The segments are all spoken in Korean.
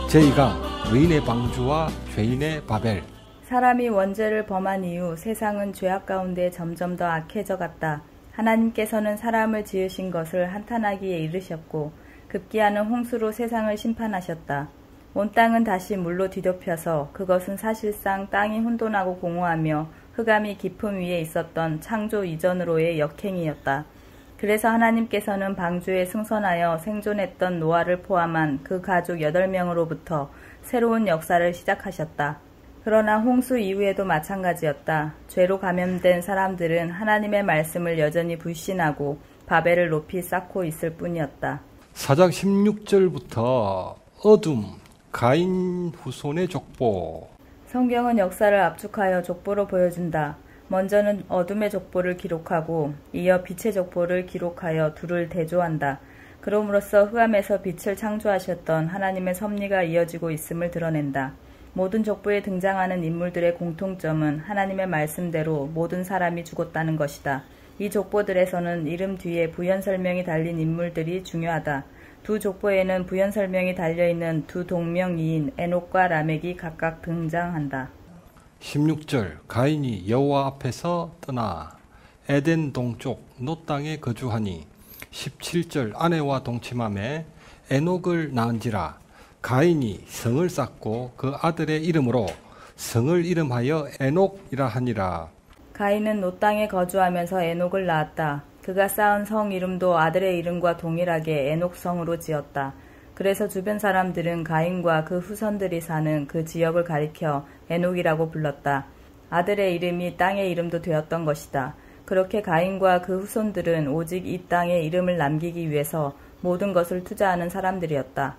제2강 의인의 방주와 죄인의 바벨. 사람이 원죄를 범한 이후 세상은 죄악 가운데 점점 더 악해져 갔다. 하나님께서는 사람을 지으신 것을 한탄하기에 이르셨고 급기야는 홍수로 세상을 심판하셨다. 온 땅은 다시 물로 뒤덮여서 그것은 사실상 땅이 혼돈하고 공허하며 흑암이 깊음 위에 있었던 창조 이전으로의 역행이었다. 그래서 하나님께서는 방주에 승선하여 생존했던 노아를 포함한 그 가족 8명으로부터 새로운 역사를 시작하셨다. 그러나 홍수 이후에도 마찬가지였다. 죄로 감염된 사람들은 하나님의 말씀을 여전히 불신하고 바벨을 높이 쌓고 있을 뿐이었다. 4장 16절부터 어둠, 가인 후손의 족보. 성경은 역사를 압축하여 족보로 보여준다. 먼저는 어둠의 족보를 기록하고 이어 빛의 족보를 기록하여 둘을 대조한다. 그럼으로써 흑암에서 빛을 창조하셨던 하나님의 섭리가 이어지고 있음을 드러낸다. 모든 족보에 등장하는 인물들의 공통점은 하나님의 말씀대로 모든 사람이 죽었다는 것이다. 이 족보들에서는 이름 뒤에 부연 설명이 달린 인물들이 중요하다. 두 족보에는 부연 설명이 달려있는 두 동명이인 에녹과 라멕이 각각 등장한다. 16절 가인이 여호와 앞에서 떠나 에덴 동쪽 노 땅에 거주하니 17절 아내와 동침함에 에녹을 낳은지라. 가인이 성을 쌓고 그 아들의 이름으로 성을 이름하여 에녹이라 하니라. 가인은 노 땅에 거주하면서 에녹을 낳았다. 그가 쌓은 성 이름도 아들의 이름과 동일하게 에녹성으로 지었다. 그래서 주변 사람들은 가인과 그 후손들이 사는 그 지역을 가리켜 에녹이라고 불렀다. 아들의 이름이 땅의 이름도 되었던 것이다. 그렇게 가인과 그 후손들은 오직 이 땅에 이름을 남기기 위해서 모든 것을 투자하는 사람들이었다.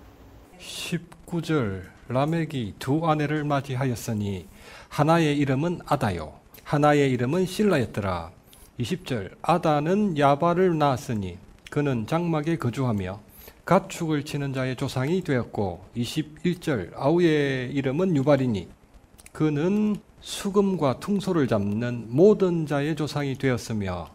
19절 라멕이 두 아내를 맞이하였으니 하나의 이름은 아다요 하나의 이름은 실라였더라. 20절 아다는 야발을 낳았으니 그는 장막에 거주하며 가축을 치는 자의 조상이 되었고 21절 아우의 이름은 유발이니 그는 수금과 퉁소를 잡는 모든 자의 조상이 되었으며.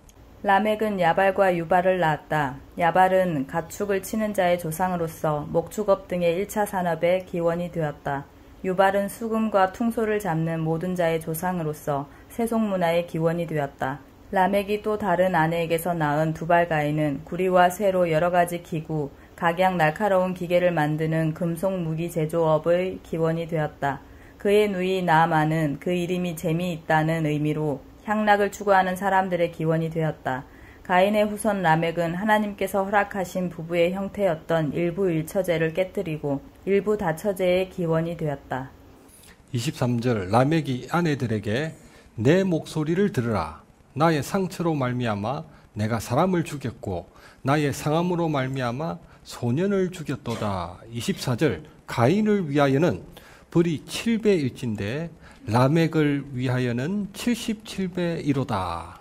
라멕은 야발과 유발을 낳았다. 야발은 가축을 치는 자의 조상으로서 목축업 등의 1차 산업의 기원이 되었다. 유발은 수금과 퉁소를 잡는 모든 자의 조상으로서 세속 문화의 기원이 되었다. 라멕이 또 다른 아내에게서 낳은 두발 가인은 구리와 쇠로 여러 가지 기구, 각양 날카로운 기계를 만드는 금속 무기 제조업의 기원이 되었다. 그의 누이 나아만은 그 이름이 재미있다는 의미로 향락을 추구하는 사람들의 기원이 되었다. 가인의 후손 라멕은 하나님께서 허락하신 부부의 형태였던 일부 일처제를 깨뜨리고 일부 다처제의 기원이 되었다. 23절 라멕이 아내들에게 내 목소리를 들으라. 나의 상처로 말미암아 내가 사람을 죽였고 나의 상함으로 말미암아 소년을 죽였도다. 24절 가인을 위하여는 벌이 7배일진데 라멕을 위하여는 77배이로다.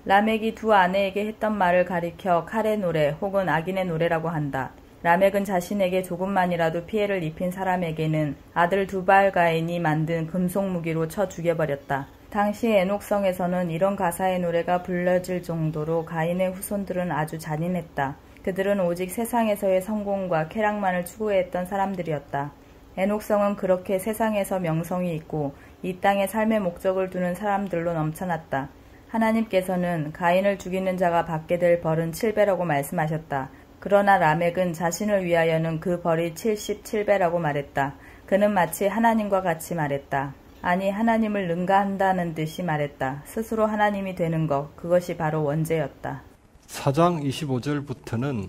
라멕이 두 아내에게 했던 말을 가리켜 칼의 노래 혹은 악인의 노래라고 한다. 라멕은 자신에게 조금만이라도 피해를 입힌 사람에게는 아들 두발 가인이 만든 금속 무기로 쳐 죽여버렸다. 당시 에녹성에서는 이런 가사의 노래가 불려질 정도로 가인의 후손들은 아주 잔인했다. 그들은 오직 세상에서의 성공과 쾌락만을 추구했던 사람들이었다. 에녹성은 그렇게 세상에서 명성이 있고 이 땅에 삶의 목적을 두는 사람들로 넘쳐났다. 하나님께서는 가인을 죽이는 자가 받게 될 벌은 7배라고 말씀하셨다. 그러나 라멕은 자신을 위하여는 그 벌이 77배라고 말했다. 그는 마치 하나님과 같이 말했다. 아니 하나님을 능가한다는 듯이 말했다. 스스로 하나님이 되는 것, 그것이 바로 원죄였다. 4장 25절부터는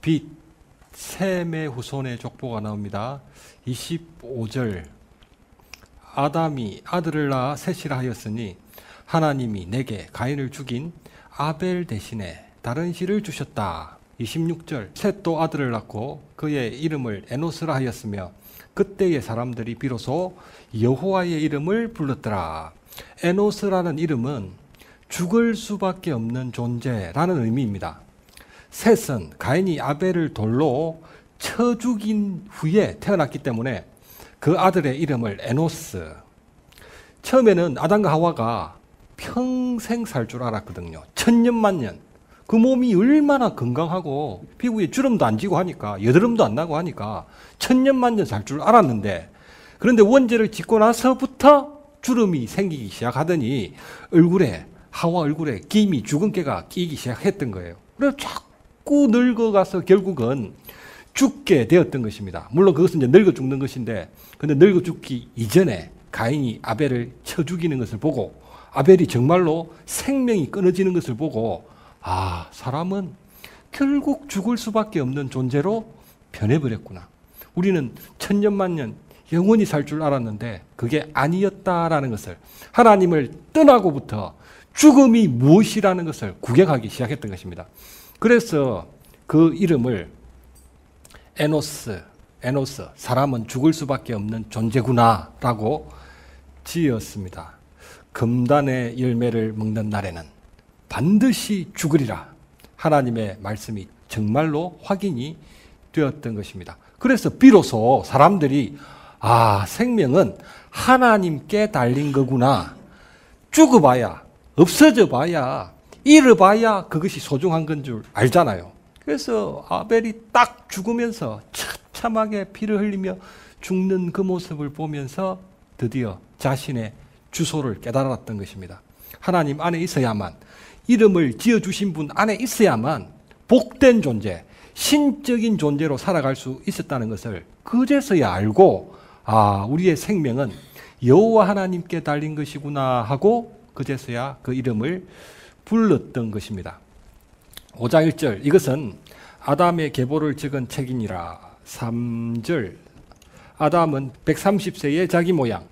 빛, 셈의 후손의 족보가 나옵니다. 25절 아담이 아들을 낳아 셋이라 하였으니 하나님이 내게 가인을 죽인 아벨 대신에 다른 씨를 주셨다. 26절 셋도 아들을 낳고 그의 이름을 에노스라 하였으며 그때의 사람들이 비로소 여호와의 이름을 불렀더라. 에노스라는 이름은 죽을 수밖에 없는 존재라는 의미입니다. 셋은 가인이 아벨을 돌로 쳐 죽인 후에 태어났기 때문에 그 아들의 이름을 에노스. 처음에는 아담과 하와가 평생 살 줄 알았거든요. 천년 만년. 그 몸이 얼마나 건강하고 피부에 주름도 안 지고 하니까, 여드름도 안 나고 하니까 천년만년 살 줄 알았는데, 그런데 원죄를 짓고 나서부터 주름이 생기기 시작하더니 하와 얼굴에 김이 죽은 깨가 끼기 시작했던 거예요. 그래서 자꾸 늙어가서 결국은 죽게 되었던 것입니다. 물론 그것은 이제 늙어 죽는 것인데, 근데 늙어 죽기 이전에 가인이 아벨을 쳐 죽이는 것을 보고, 아벨이 정말로 생명이 끊어지는 것을 보고, 아, 사람은 결국 죽을 수밖에 없는 존재로 변해버렸구나. 우리는 천년만년 영원히 살 줄 알았는데 그게 아니었다라는 것을, 하나님을 떠나고부터 죽음이 무엇이라는 것을 구경하기 시작했던 것입니다. 그래서 그 이름을 에노스, 사람은 죽을 수밖에 없는 존재구나 라고 지었습니다. 금단의 열매를 먹는 날에는 반드시 죽으리라. 하나님의 말씀이 정말로 확인이 되었던 것입니다. 그래서 비로소 사람들이 생명은 하나님께 달린 거구나. 죽어봐야, 없어져 봐야, 잃어봐야 그것이 소중한 건 줄 알잖아요. 그래서 아벨이 딱 죽으면서 처참하게 피를 흘리며 죽는 그 모습을 보면서 드디어 자신의 주소를 깨달았던 것입니다. 하나님 안에 있어야만, 이름을 지어주신 분 안에 있어야만 복된 존재, 신적인 존재로 살아갈 수 있었다는 것을 그제서야 알고, 우리의 생명은 여호와 하나님께 달린 것이구나 하고 그제서야 그 이름을 불렀던 것입니다. 5장 1절, 이것은 아담의 계보를 적은 책이니라. 3절, 아담은 130세의 자기 모양,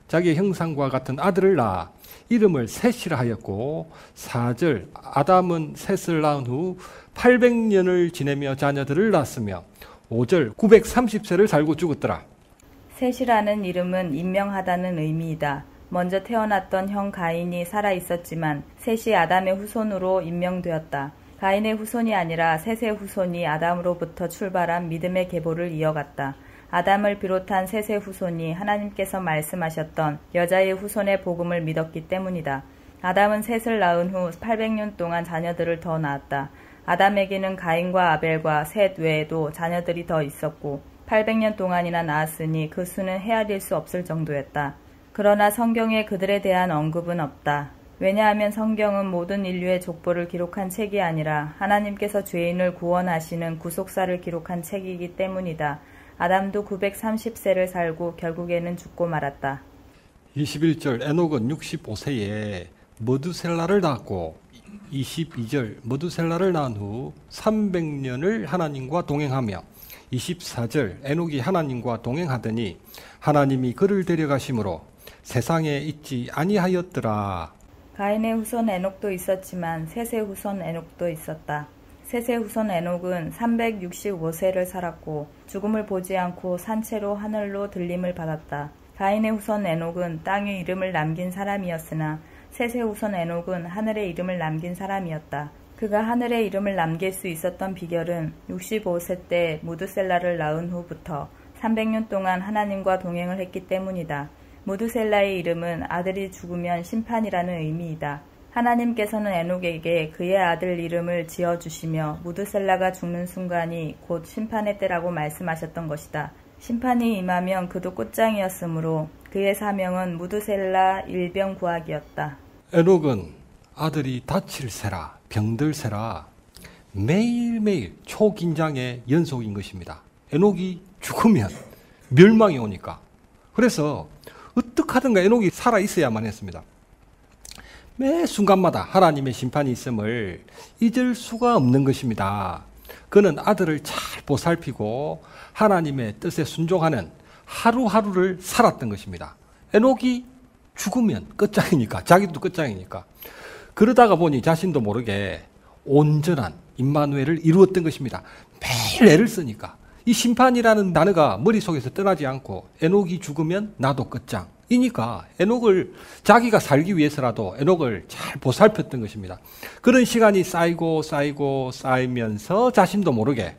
자기의 형상과 같은 아들을 낳아 이름을 셋이라 하였고, 4절, 아담은 셋을 낳은 후 800년을 지내며 자녀들을 낳았으며, 5절, 930세를 살고 죽었더라. 셋이라는 이름은 임명하다는 의미이다. 먼저 태어났던 형 가인이 살아 있었지만 셋이 아담의 후손으로 임명되었다. 가인의 후손이 아니라 셋의 후손이 아담으로부터 출발한 믿음의 계보를 이어갔다. 아담을 비롯한 셋의 후손이 하나님께서 말씀하셨던 여자의 후손의 복음을 믿었기 때문이다. 아담은 셋을 낳은 후 800년 동안 자녀들을 더 낳았다. 아담에게는 가인과 아벨과 셋 외에도 자녀들이 더 있었고 800년 동안이나 낳았으니 그 수는 헤아릴 수 없을 정도였다. 그러나 성경에 그들에 대한 언급은 없다. 왜냐하면 성경은 모든 인류의 족보를 기록한 책이 아니라 하나님께서 죄인을 구원하시는 구속사를 기록한 책이기 때문이다. 아담도 930세를 살고 결국에는 죽고 말았다. 21절, 에녹은 65세에 머두셀라를 낳았고, 22절, 머두셀라를 낳은 후 300년을 하나님과 동행하며, 24절, 에녹이 하나님과 동행하더니 하나님이 그를 데려가심으로 세상에 있지 아니하였더라. 가인의 후손 에녹도 있었지만 셋의 후손 에녹도 있었다. 셋의 후손 에녹은 365세를 살았고 죽음을 보지 않고 산채로 하늘로 들림을 받았다. 가인의 후손 에녹은 땅에 이름을 남긴 사람이었으나 셋의 후손 에녹은 하늘에 이름을 남긴 사람이었다. 그가 하늘에 이름을 남길 수 있었던 비결은 65세 때 무드셀라를 낳은 후부터 300년 동안 하나님과 동행을 했기 때문이다. 무드셀라의 이름은 아들이 죽으면 심판이라는 의미이다. 하나님께서는 에녹에게 그의 아들 이름을 지어주시며 무드셀라가 죽는 순간이 곧 심판의 때라고 말씀하셨던 것이다. 심판이 임하면 그도 끝장이었으므로 그의 사명은 무드셀라 일병구하기였다. 에녹은 아들이 다칠세라, 병들세라 매일매일 초긴장의 연속인 것입니다. 에녹이 죽으면 멸망이 오니까. 그래서 어떻게 하든가 에녹이 살아있어야만 했습니다. 매 순간마다 하나님의 심판이 있음을 잊을 수가 없는 것입니다. 그는 아들을 잘 보살피고 하나님의 뜻에 순종하는 하루하루를 살았던 것입니다. 에녹이 죽으면 끝장이니까, 자기도 끝장이니까. 그러다가 보니 자신도 모르게 온전한 임마누엘을 이루었던 것입니다. 매일 애를 쓰니까. 이 심판이라는 단어가 머릿속에서 떠나지 않고 에녹이 죽으면 나도 끝장이니까 에녹을 자기가 살기 위해서라도 에녹을 잘 보살폈던 것입니다. 그런 시간이 쌓이면서 자신도 모르게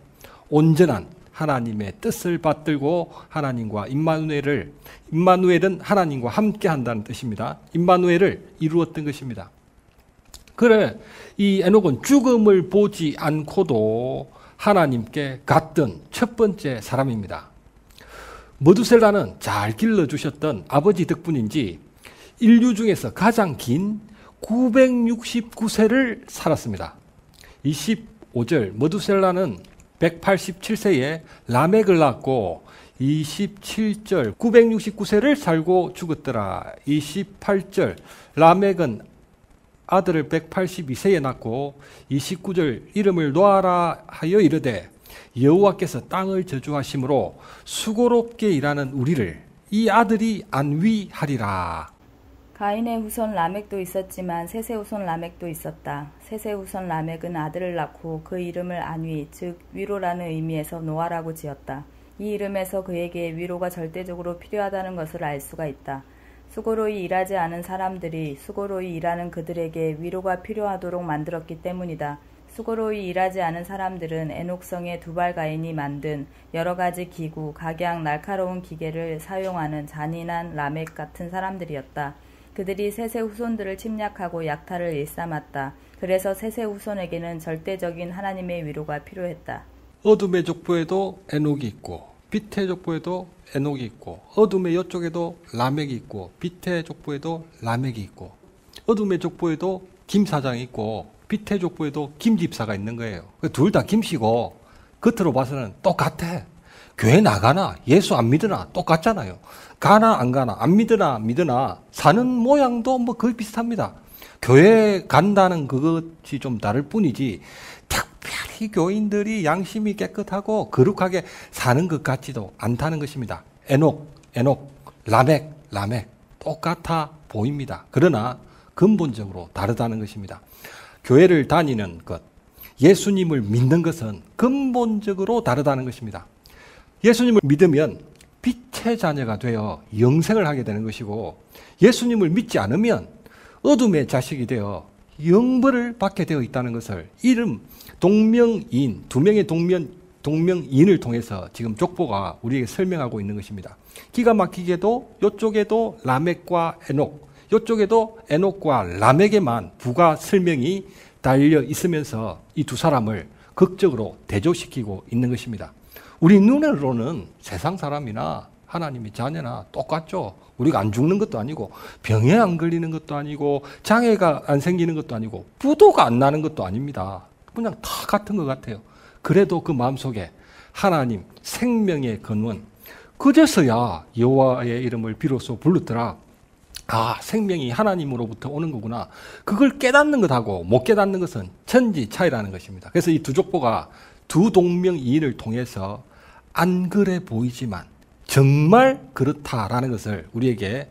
온전한 하나님의 뜻을 받들고 하나님과 임마누엘은 하나님과 함께 한다는 뜻입니다. 임마누엘을 이루었던 것입니다. 그래, 이 에녹은 죽음을 보지 않고도 하나님께 갔던 첫 번째 사람입니다. 머두셀라는 잘 길러주셨던 아버지 덕분인지 인류 중에서 가장 긴 969세를 살았습니다. 25절, 머두셀라는 187세에 라멕을 낳고 27절, 969세를 살고 죽었더라. 28절, 라멕은 아들을 182세에 낳고 29절, 이름을 노아라 하여 이르되 여호와께서 땅을 저주하심으로 수고롭게 일하는 우리를 이 아들이 안위하리라. 가인의 후손 라멕도 있었지만 셋의 후손 라멕도 있었다. 셋의 후손 라멕은 아들을 낳고 그 이름을 안위, 즉 위로라는 의미에서 노아라고 지었다. 이 이름에서 그에게 위로가 절대적으로 필요하다는 것을 알 수가 있다. 수고로이 일하지 않은 사람들이 수고로이 일하는 그들에게 위로가 필요하도록 만들었기 때문이다. 수고로이 일하지 않은 사람들은 에녹성의 두발 가인이 만든 여러 가지 기구, 각양 날카로운 기계를 사용하는 잔인한 라멕 같은 사람들이었다. 그들이 셋의 후손들을 침략하고 약탈을 일삼았다. 그래서 셋의 후손에게는 절대적인 하나님의 위로가 필요했다. 어둠의 족보에도 에녹이 있고 빛의 족보에도 에녹이 있고 어둠의 이쪽에도 라멕이 있고 빛의 족보에도 라멕이 있고 어둠의 족보에도 김 사장이 있고 빛의 족보에도 김 집사가 있는 거예요. 둘 다 김씨고 겉으로 봐서는 똑같아. 교회 나가나 예수 안 믿으나 똑같잖아요. 가나 안 가나 안 믿으나 안 믿으나 사는 모양도 뭐 거의 비슷합니다. 교회 간다는 그것이 좀 다를 뿐이지 특별히 교인들이 양심이 깨끗하고 거룩하게 사는 것 같지도 않다는 것입니다. 에녹, 라멕 똑같아 보입니다. 그러나 근본적으로 다르다는 것입니다. 교회를 다니는 것, 예수님을 믿는 것은 근본적으로 다르다는 것입니다. 예수님을 믿으면 빛의 자녀가 되어 영생을 하게 되는 것이고 예수님을 믿지 않으면 어둠의 자식이 되어 영벌을 받게 되어 있다는 것을 이름 동명이인, 두 명의 동명이인을 통해서 지금 족보가 우리에게 설명하고 있는 것입니다. 기가 막히게도 이쪽에도 라멕과 에녹, 이쪽에도 에녹과 라멕에만 부가 설명이 달려 있으면서 이 두 사람을 극적으로 대조시키고 있는 것입니다. 우리 눈으로는 세상 사람이나 하나님의 자녀나 똑같죠. 우리가 안 죽는 것도 아니고 병에 안 걸리는 것도 아니고 장애가 안 생기는 것도 아니고 부도가 안 나는 것도 아닙니다. 그냥 다 같은 것 같아요. 그래도 그 마음속에 하나님 생명의 근원, 그제서야 여호와의 이름을 비로소 부르더라. 아, 생명이 하나님으로부터 오는 거구나. 그걸 깨닫는 것하고 못 깨닫는 것은 천지 차이라는 것입니다. 그래서 이 두 족보가 두 동명이인을 통해서 안 그래 보이지만 정말 그렇다라는 것을 우리에게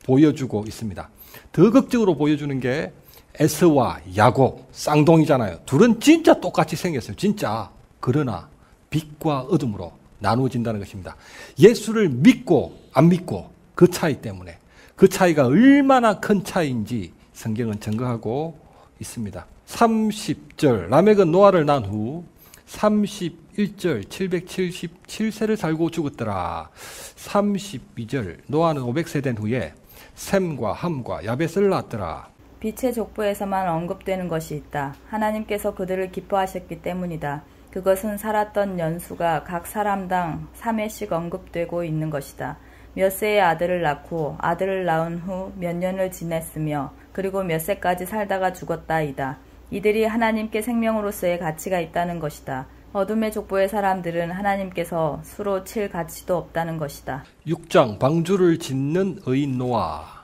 보여주고 있습니다. 더 극적으로 보여주는 게 에서와 야곱, 쌍둥이잖아요. 둘은 진짜 똑같이 생겼어요. 진짜. 그러나 빛과 어둠으로 나누어진다는 것입니다. 예수를 믿고 안 믿고 그 차이 때문에 그 차이가 얼마나 큰 차이인지 성경은 증거하고 있습니다. 30절 라멕은 노아를 낳은 후 31절 777세를 살고 죽었더라. 32절 노아는 500세 된 후에 셈과 함과 야벳을 낳았더라. 빛의 족보에서만 언급되는 것이 있다. 하나님께서 그들을 기뻐하셨기 때문이다. 그것은 살았던 연수가 각 사람당 3회씩 언급되고 있는 것이다. 몇 세의 아들을 낳고 아들을 낳은 후 몇 년을 지냈으며 그리고 몇 세까지 살다가 죽었다이다. 이들이 하나님께 생명으로서의 가치가 있다는 것이다. 어둠의 족보의 사람들은 하나님께서 수로 칠 가치도 없다는 것이다. 6장 방주를 짓는 의인 노아.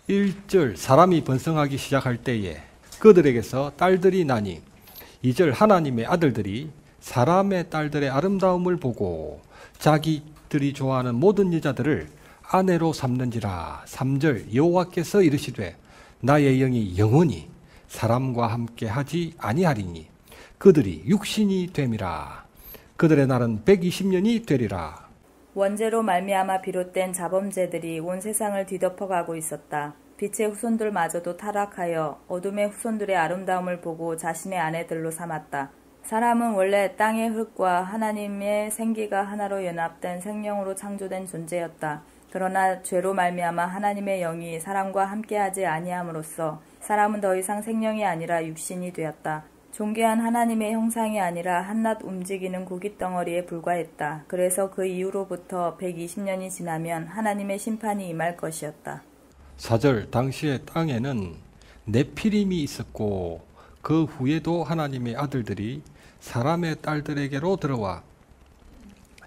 1절 사람이 번성하기 시작할 때에 그들에게서 딸들이 나니 2절 하나님의 아들들이 사람의 딸들의 아름다움을 보고 자기들이 좋아하는 모든 여자들을 아내로 삼는지라. 3절 여호와께서 이르시되 나의 영이 영원히 사람과 함께 하지 아니하리니 그들이 육신이 됨이라. 그들의 날은 120년이 되리라. 원죄로 말미암아 비롯된 자범죄들이 온 세상을 뒤덮어가고 있었다. 빛의 후손들마저도 타락하여 어둠의 후손들의 아름다움을 보고 자신의 아내들로 삼았다. 사람은 원래 땅의 흙과 하나님의 생기가 하나로 연합된 생명으로 창조된 존재였다. 그러나 죄로 말미암아 하나님의 영이 사람과 함께하지 아니함으로써 사람은 더 이상 생명이 아니라 육신이 되었다. 존귀한 하나님의 형상이 아니라 한낱 움직이는 고깃덩어리에 불과했다. 그래서 그 이후로부터 120년이 지나면 하나님의 심판이 임할 것이었다. 4절 당시의 땅에는 네피림이 있었고 그 후에도 하나님의 아들들이 사람의 딸들에게로 들어와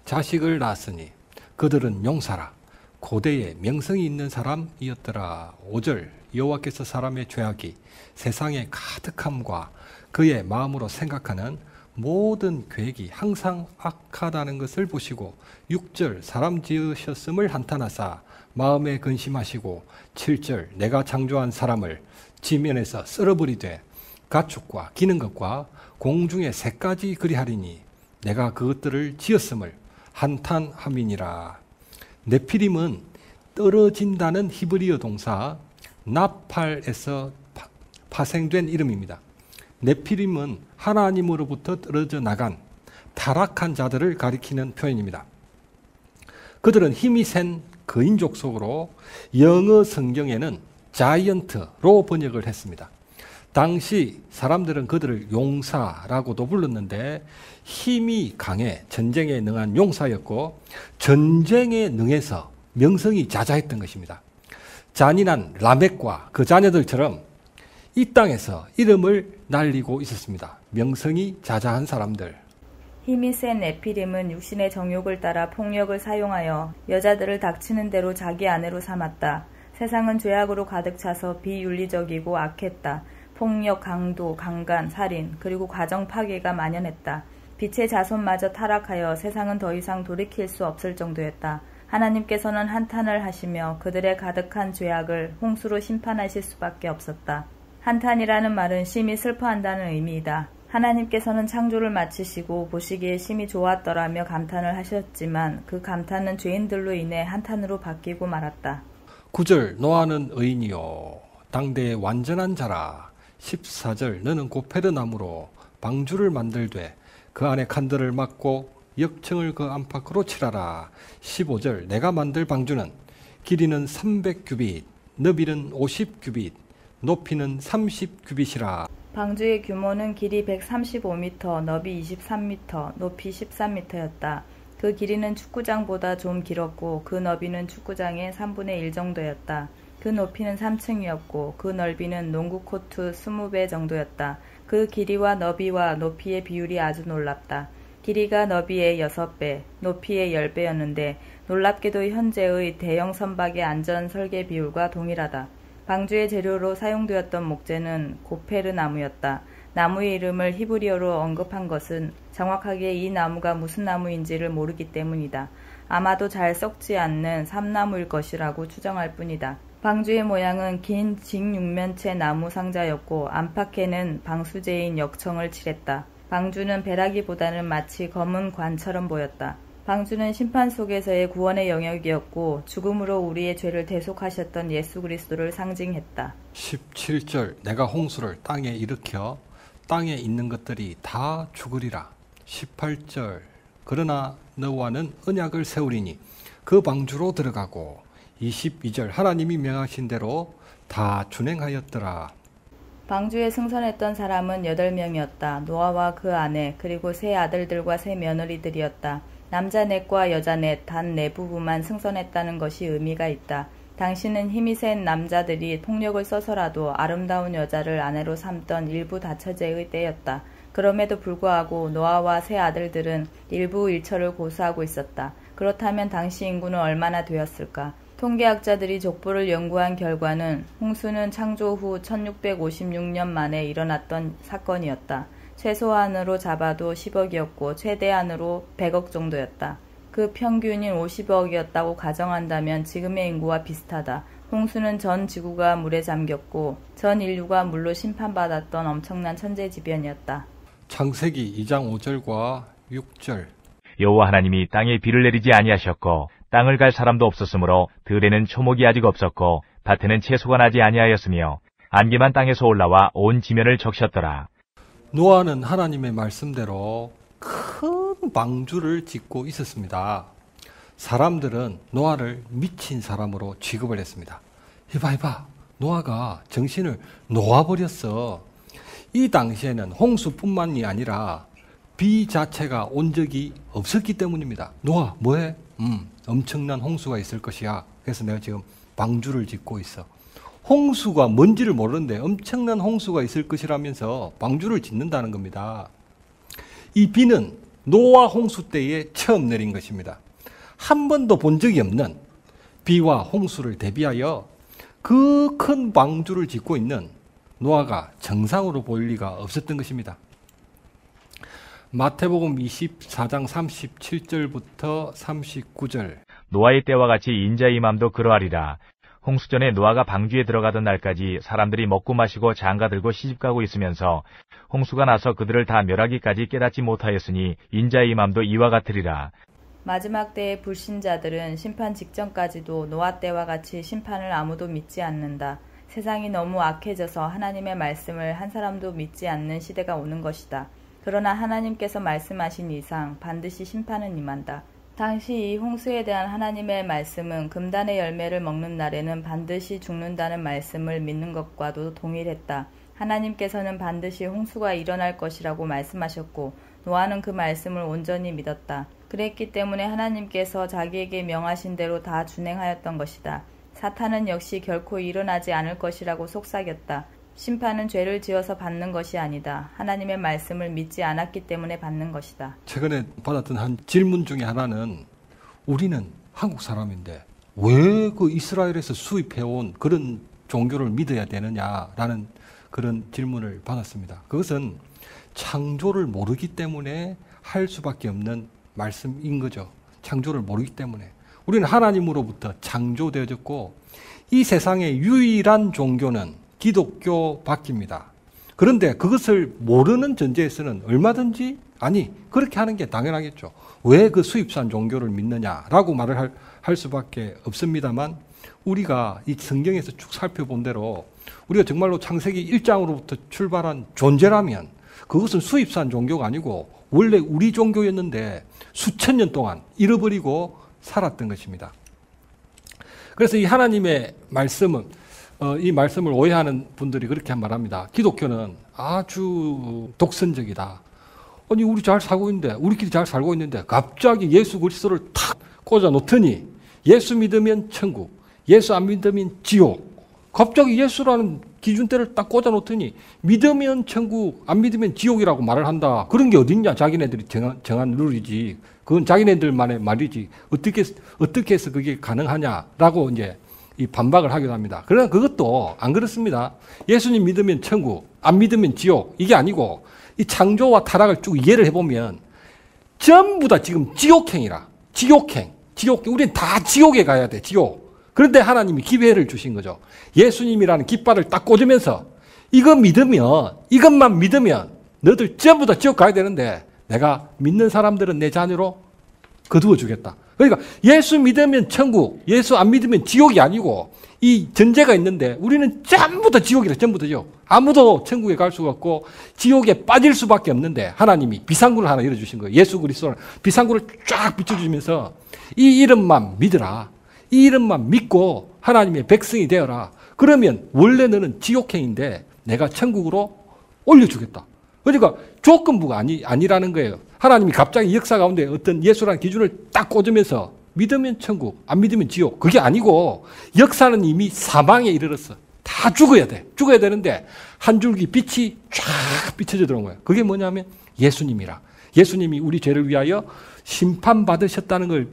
자식을 낳았으니 그들은 용사라 고대에 명성이 있는 사람이었더라. 5절 여호와께서 사람의 죄악이 세상에 가득함과 그의 마음으로 생각하는 모든 계획이 항상 악하다는 것을 보시고 6절 사람 지으셨음을 한탄하사 마음에 근심하시고 7절 내가 창조한 사람을 지면에서 쓸어버리되 가축과 기는 것과 공중의 새까지 그리하리니 내가 그것들을 지었음을 한탄함이니라. 네피림은 떨어진다는 히브리어 동사 나팔에서 파생된 이름입니다. 네피림은 하나님으로부터 떨어져 나간 타락한 자들을 가리키는 표현입니다. 그들은 힘이 센 거인족 속으로 영어 성경에는 자이언트로 번역을 했습니다. 당시 사람들은 그들을 용사라고도 불렀는데 힘이 강해 전쟁에 능한 용사였고 전쟁에 능해서 명성이 자자했던 것입니다. 잔인한 라멕과 그 자녀들처럼 이 땅에서 이름을 날리고 있었습니다. 명성이 자자한 사람들. 힘이 센 네피림은 육신의 정욕을 따라 폭력을 사용하여 여자들을 닥치는 대로 자기 아내로 삼았다. 세상은 죄악으로 가득 차서 비윤리적이고 악했다. 폭력, 강도, 강간, 살인, 그리고 가정 파괴가 만연했다. 빛의 자손마저 타락하여 세상은 더 이상 돌이킬 수 없을 정도였다. 하나님께서는 한탄을 하시며 그들의 가득한 죄악을 홍수로 심판하실 수밖에 없었다. 한탄이라는 말은 심히 슬퍼한다는 의미이다. 하나님께서는 창조를 마치시고 보시기에 심히 좋았더라며 감탄을 하셨지만 그 감탄은 죄인들로 인해 한탄으로 바뀌고 말았다. 9절 노아는 의인이요 당대의 완전한 자라. 14절 너는 고페르 나무로 방주를 만들되 그 안에 칸들을 막고 역청을 그 안팎으로 칠하라. 15절 내가 만들 방주는 길이는 300규빗 너비는 50규빗 높이는 30규빗이라. 방주의 규모는 길이 135m, 너비 23m, 높이 13m였다. 그 길이는 축구장보다 좀 길었고 그 너비는 축구장의 3분의 1 정도였다. 그 높이는 3층이었고 그 넓이는 농구 코트 20배 정도였다. 그 길이와 너비와 높이의 비율이 아주 놀랍다. 길이가 너비의 6배, 높이의 10배였는데 놀랍게도 현재의 대형 선박의 안전 설계 비율과 동일하다. 방주의 재료로 사용되었던 목재는 고페르 나무였다. 나무의 이름을 히브리어로 언급한 것은 정확하게 이 나무가 무슨 나무인지를 모르기 때문이다. 아마도 잘 썩지 않는 삼나무일 것이라고 추정할 뿐이다. 방주의 모양은 긴 직육면체 나무 상자였고 안팎에는 방수제인 역청을 칠했다. 방주는 벼락이보다는 마치 검은 관처럼 보였다. 방주는 심판 속에서의 구원의 영역이었고 죽음으로 우리의 죄를 대속하셨던 예수 그리스도를 상징했다. 17절 내가 홍수를 땅에 일으켜 땅에 있는 것들이 다 죽으리라. 18절 그러나 너와는 언약을 세우리니 그 방주로 들어가고 22절 하나님이 명하신 대로 다 준행하였더라. 방주에 승선했던 사람은 8명이었다. 노아와 그 아내 그리고 세 아들들과 세 며느리들이었다. 남자 넷과 여자 넷 단 4부부만 승선했다는 것이 의미가 있다. 당신은 힘이 센 남자들이 폭력을 써서라도 아름다운 여자를 아내로 삼던 일부 다처제의 때였다. 그럼에도 불구하고 노아와 세 아들들은 일부 일처를 고수하고 있었다. 그렇다면 당시 인구는 얼마나 되었을까? 통계학자들이 족보를 연구한 결과는 홍수는 창조 후 1656년 만에 일어났던 사건이었다. 최소한으로 잡아도 10억이었고 최대한으로 100억 정도였다. 그 평균인 50억이었다고 가정한다면 지금의 인구와 비슷하다. 홍수는 전 지구가 물에 잠겼고 전 인류가 물로 심판받았던 엄청난 천재지변이었다. 창세기 2장 5절과 6절 여호와 하나님이 땅에 비를 내리지 아니하셨고 땅을 갈 사람도 없었으므로 들에는 초목이 아직 없었고 밭에는 채소가 나지 아니하였으며 안개만 땅에서 올라와 온 지면을 적셨더라. 노아는 하나님의 말씀대로 큰 방주를 짓고 있었습니다. 사람들은 노아를 미친 사람으로 취급을 했습니다. 이봐 노아가 정신을 놓아버렸어. 이 당시에는 홍수뿐만이 아니라 비 자체가 온 적이 없었기 때문입니다. 노아 뭐해? 엄청난 홍수가 있을 것이야. 그래서 내가 지금 방주를 짓고 있어. 홍수가 뭔지를 모르는데 엄청난 홍수가 있을 것이라면서 방주를 짓는다는 겁니다. 이 비는 노아 홍수 때에 처음 내린 것입니다. 한 번도 본 적이 없는 비와 홍수를 대비하여 그 큰 방주를 짓고 있는 노아가 정상으로 보일 리가 없었던 것입니다. 마태복음 24장 37절부터 39절. 노아의 때와 같이 인자의 맘도 그러하리라. 홍수전에 노아가 방주에 들어가던 날까지 사람들이 먹고 마시고 장가들고 시집가고 있으면서 홍수가 나서 그들을 다 멸하기까지 깨닫지 못하였으니 인자의 맘도 이와 같으리라. 마지막 때의 불신자들은 심판 직전까지도 노아 때와 같이 심판을 아무도 믿지 않는다. 세상이 너무 악해져서 하나님의 말씀을 한 사람도 믿지 않는 시대가 오는 것이다. 그러나 하나님께서 말씀하신 이상 반드시 심판은 임한다. 당시 이 홍수에 대한 하나님의 말씀은 금단의 열매를 먹는 날에는 반드시 죽는다는 말씀을 믿는 것과도 동일했다. 하나님께서는 반드시 홍수가 일어날 것이라고 말씀하셨고 노아는 그 말씀을 온전히 믿었다. 그랬기 때문에 하나님께서 자기에게 명하신 대로 다 준행하였던 것이다. 사탄은 역시 결코 일어나지 않을 것이라고 속삭였다. 심판은 죄를 지어서 받는 것이 아니다. 하나님의 말씀을 믿지 않았기 때문에 받는 것이다. 최근에 받았던 한 질문 중에 하나는 우리는 한국 사람인데 왜 그 이스라엘에서 수입해온 그런 종교를 믿어야 되느냐라는 그런 질문을 받았습니다. 그것은 창조를 모르기 때문에 할 수밖에 없는 말씀인 거죠. 창조를 모르기 때문에. 우리는 하나님으로부터 창조되어졌고 이 세상의 유일한 종교는 기독교밖입니다. 그런데 그것을 모르는 전제에서는 얼마든지 그렇게 하는 게 당연하겠죠. 왜 그 수입산 종교를 믿느냐라고 말을 할 수밖에 없습니다만 우리가 이 성경에서 쭉 살펴본 대로 우리가 정말로 창세기 1장으로부터 출발한 존재라면 그것은 수입산 종교가 아니고 원래 우리 종교였는데 수천 년 동안 잃어버리고 살았던 것입니다. 그래서 이 하나님의 말씀은 이 말씀을 오해하는 분들이 그렇게 말합니다. 기독교는 아주 독선적이다. 아니 우리 잘 살고 있는데 우리끼리 잘 살고 있는데 갑자기 예수 그리스도를 탁 꽂아 놓더니 예수 믿으면 천국, 예수 안 믿으면 지옥. 갑자기 예수라는 기준대를 딱 꽂아 놓더니 믿으면 천국, 안 믿으면 지옥이라고 말을 한다. 그런 게 어딨냐? 자기네들이 정한 룰이지. 그건 자기네들만의 말이지. 어떻게 해서 그게 가능하냐라고 이제 이 반박을 하기도 합니다. 그러나 그것도 안 그렇습니다. 예수님 믿으면 천국, 안 믿으면 지옥. 이게 아니고 이 창조와 타락을 쭉 이해를 해보면 전부 다 지금 지옥행이라. 지옥행. 우리는 다 지옥에 가야 돼. 지옥. 그런데 하나님이 기회를 주신 거죠. 예수님이라는 깃발을 딱 꽂으면서 이것만 믿으면 너들 전부 다 지옥 가야 되는데 내가 믿는 사람들은 내 자녀로 거두어 주겠다. 그러니까 예수 믿으면 천국, 예수 안 믿으면 지옥이 아니고 이 전제가 있는데 우리는 전부 다 지옥이라. 전부 다죠. 아무도 천국에 갈 수가 없고 지옥에 빠질 수밖에 없는데 하나님이 비상구를 하나 열어주신 거예요. 예수 그리스도는 비상구를 쫙 비춰주면서 이 이름만 믿으라. 이 이름만 믿고 하나님의 백성이 되어라. 그러면 원래 너는 지옥행인데 내가 천국으로 올려주겠다. 그러니까 조건부가 아니라는 거예요. 하나님이 갑자기 역사 가운데 어떤 예수라는 기준을 딱 꽂으면서 믿으면 천국, 안 믿으면 지옥. 그게 아니고 역사는 이미 사망에 이르렀어. 다 죽어야 돼. 죽어야 되는데 한 줄기 빛이 쫙 비춰져 들어온 거예요. 그게 뭐냐면 예수님이라. 예수님이 우리 죄를 위하여 심판받으셨다는 걸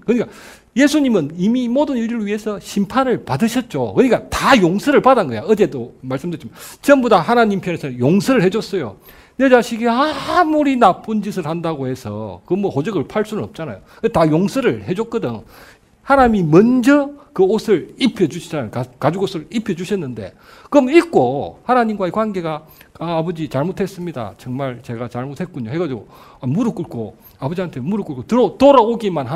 그러니까 예수님은 이미 모든 인류를 위해서 심판을 받으셨죠. 그러니까 다 용서를 받은 거야. 어제도 말씀드렸지만 전부 다 하나님 편에서 용서를 해줬어요. 내 자식이 아무리 나쁜 짓을 한다고 해서 그 호적을 팔 수는 없잖아요. 다 용서를 해줬거든. 하나님이 먼저 그 옷을 입혀주시잖아요. 가죽 옷을 입혀주셨는데 그럼 입고 하나님과의 관계가 아버지 잘못했습니다. 정말 제가 잘못했군요. 해가지고 무릎 꿇고 아버지한테 무릎 꿇고 돌아오기만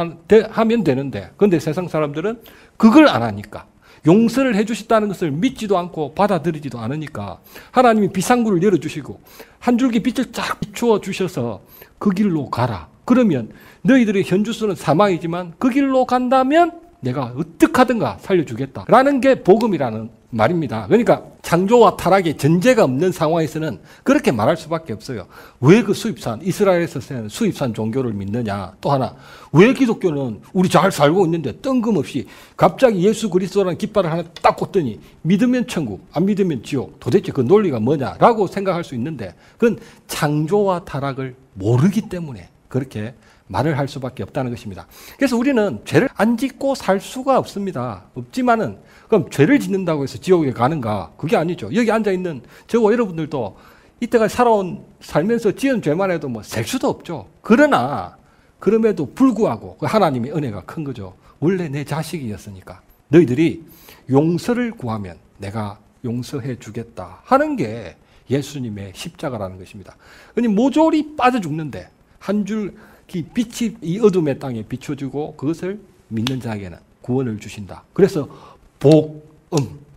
하면 되는데 그런데 세상 사람들은 그걸 안 하니까 용서를 해주셨다는 것을 믿지도 않고 받아들이지도 않으니까 하나님이 비상구를 열어주시고 한 줄기 빛을 쫙 비추어 주셔서 그 길로 가라. 그러면 너희들의 현주소는 사망이지만 그 길로 간다면 내가 어떻게 하든가 살려주겠다. 라는 게 복음이라는 말입니다. 그러니까 창조와 타락의 전제가 없는 상황에서는 그렇게 말할 수밖에 없어요. 왜 그 수입산, 이스라엘에서는 수입산 종교를 믿느냐. 또 하나, 왜 기독교는 우리 잘 살고 있는데 뜬금없이 갑자기 예수 그리스도라는 깃발을 하나 딱 꽂더니 믿으면 천국, 안 믿으면 지옥. 도대체 그 논리가 뭐냐라고 생각할 수 있는데 그건 창조와 타락을 모르기 때문에 그렇게 말을 할 수밖에 없다는 것입니다. 그래서 우리는 죄를 안 짓고 살 수가 없습니다. 없지만은 그럼 죄를 짓는다고 해서 지옥에 가는가? 그게 아니죠. 여기 앉아있는 저와 여러분들도 이때까지 살면서 지은 죄만 해도 뭐 셀 수도 없죠. 그러나 그럼에도 불구하고 하나님의 은혜가 큰 거죠. 원래 내 자식이었으니까 너희들이 용서를 구하면 내가 용서해 주겠다 하는 게 예수님의 십자가라는 것입니다. 그러니 모조리 빠져 죽는데 한 줄 빛이 이 어둠의 땅에 비춰주고 그것을 믿는 자에게는 구원을 주신다. 그래서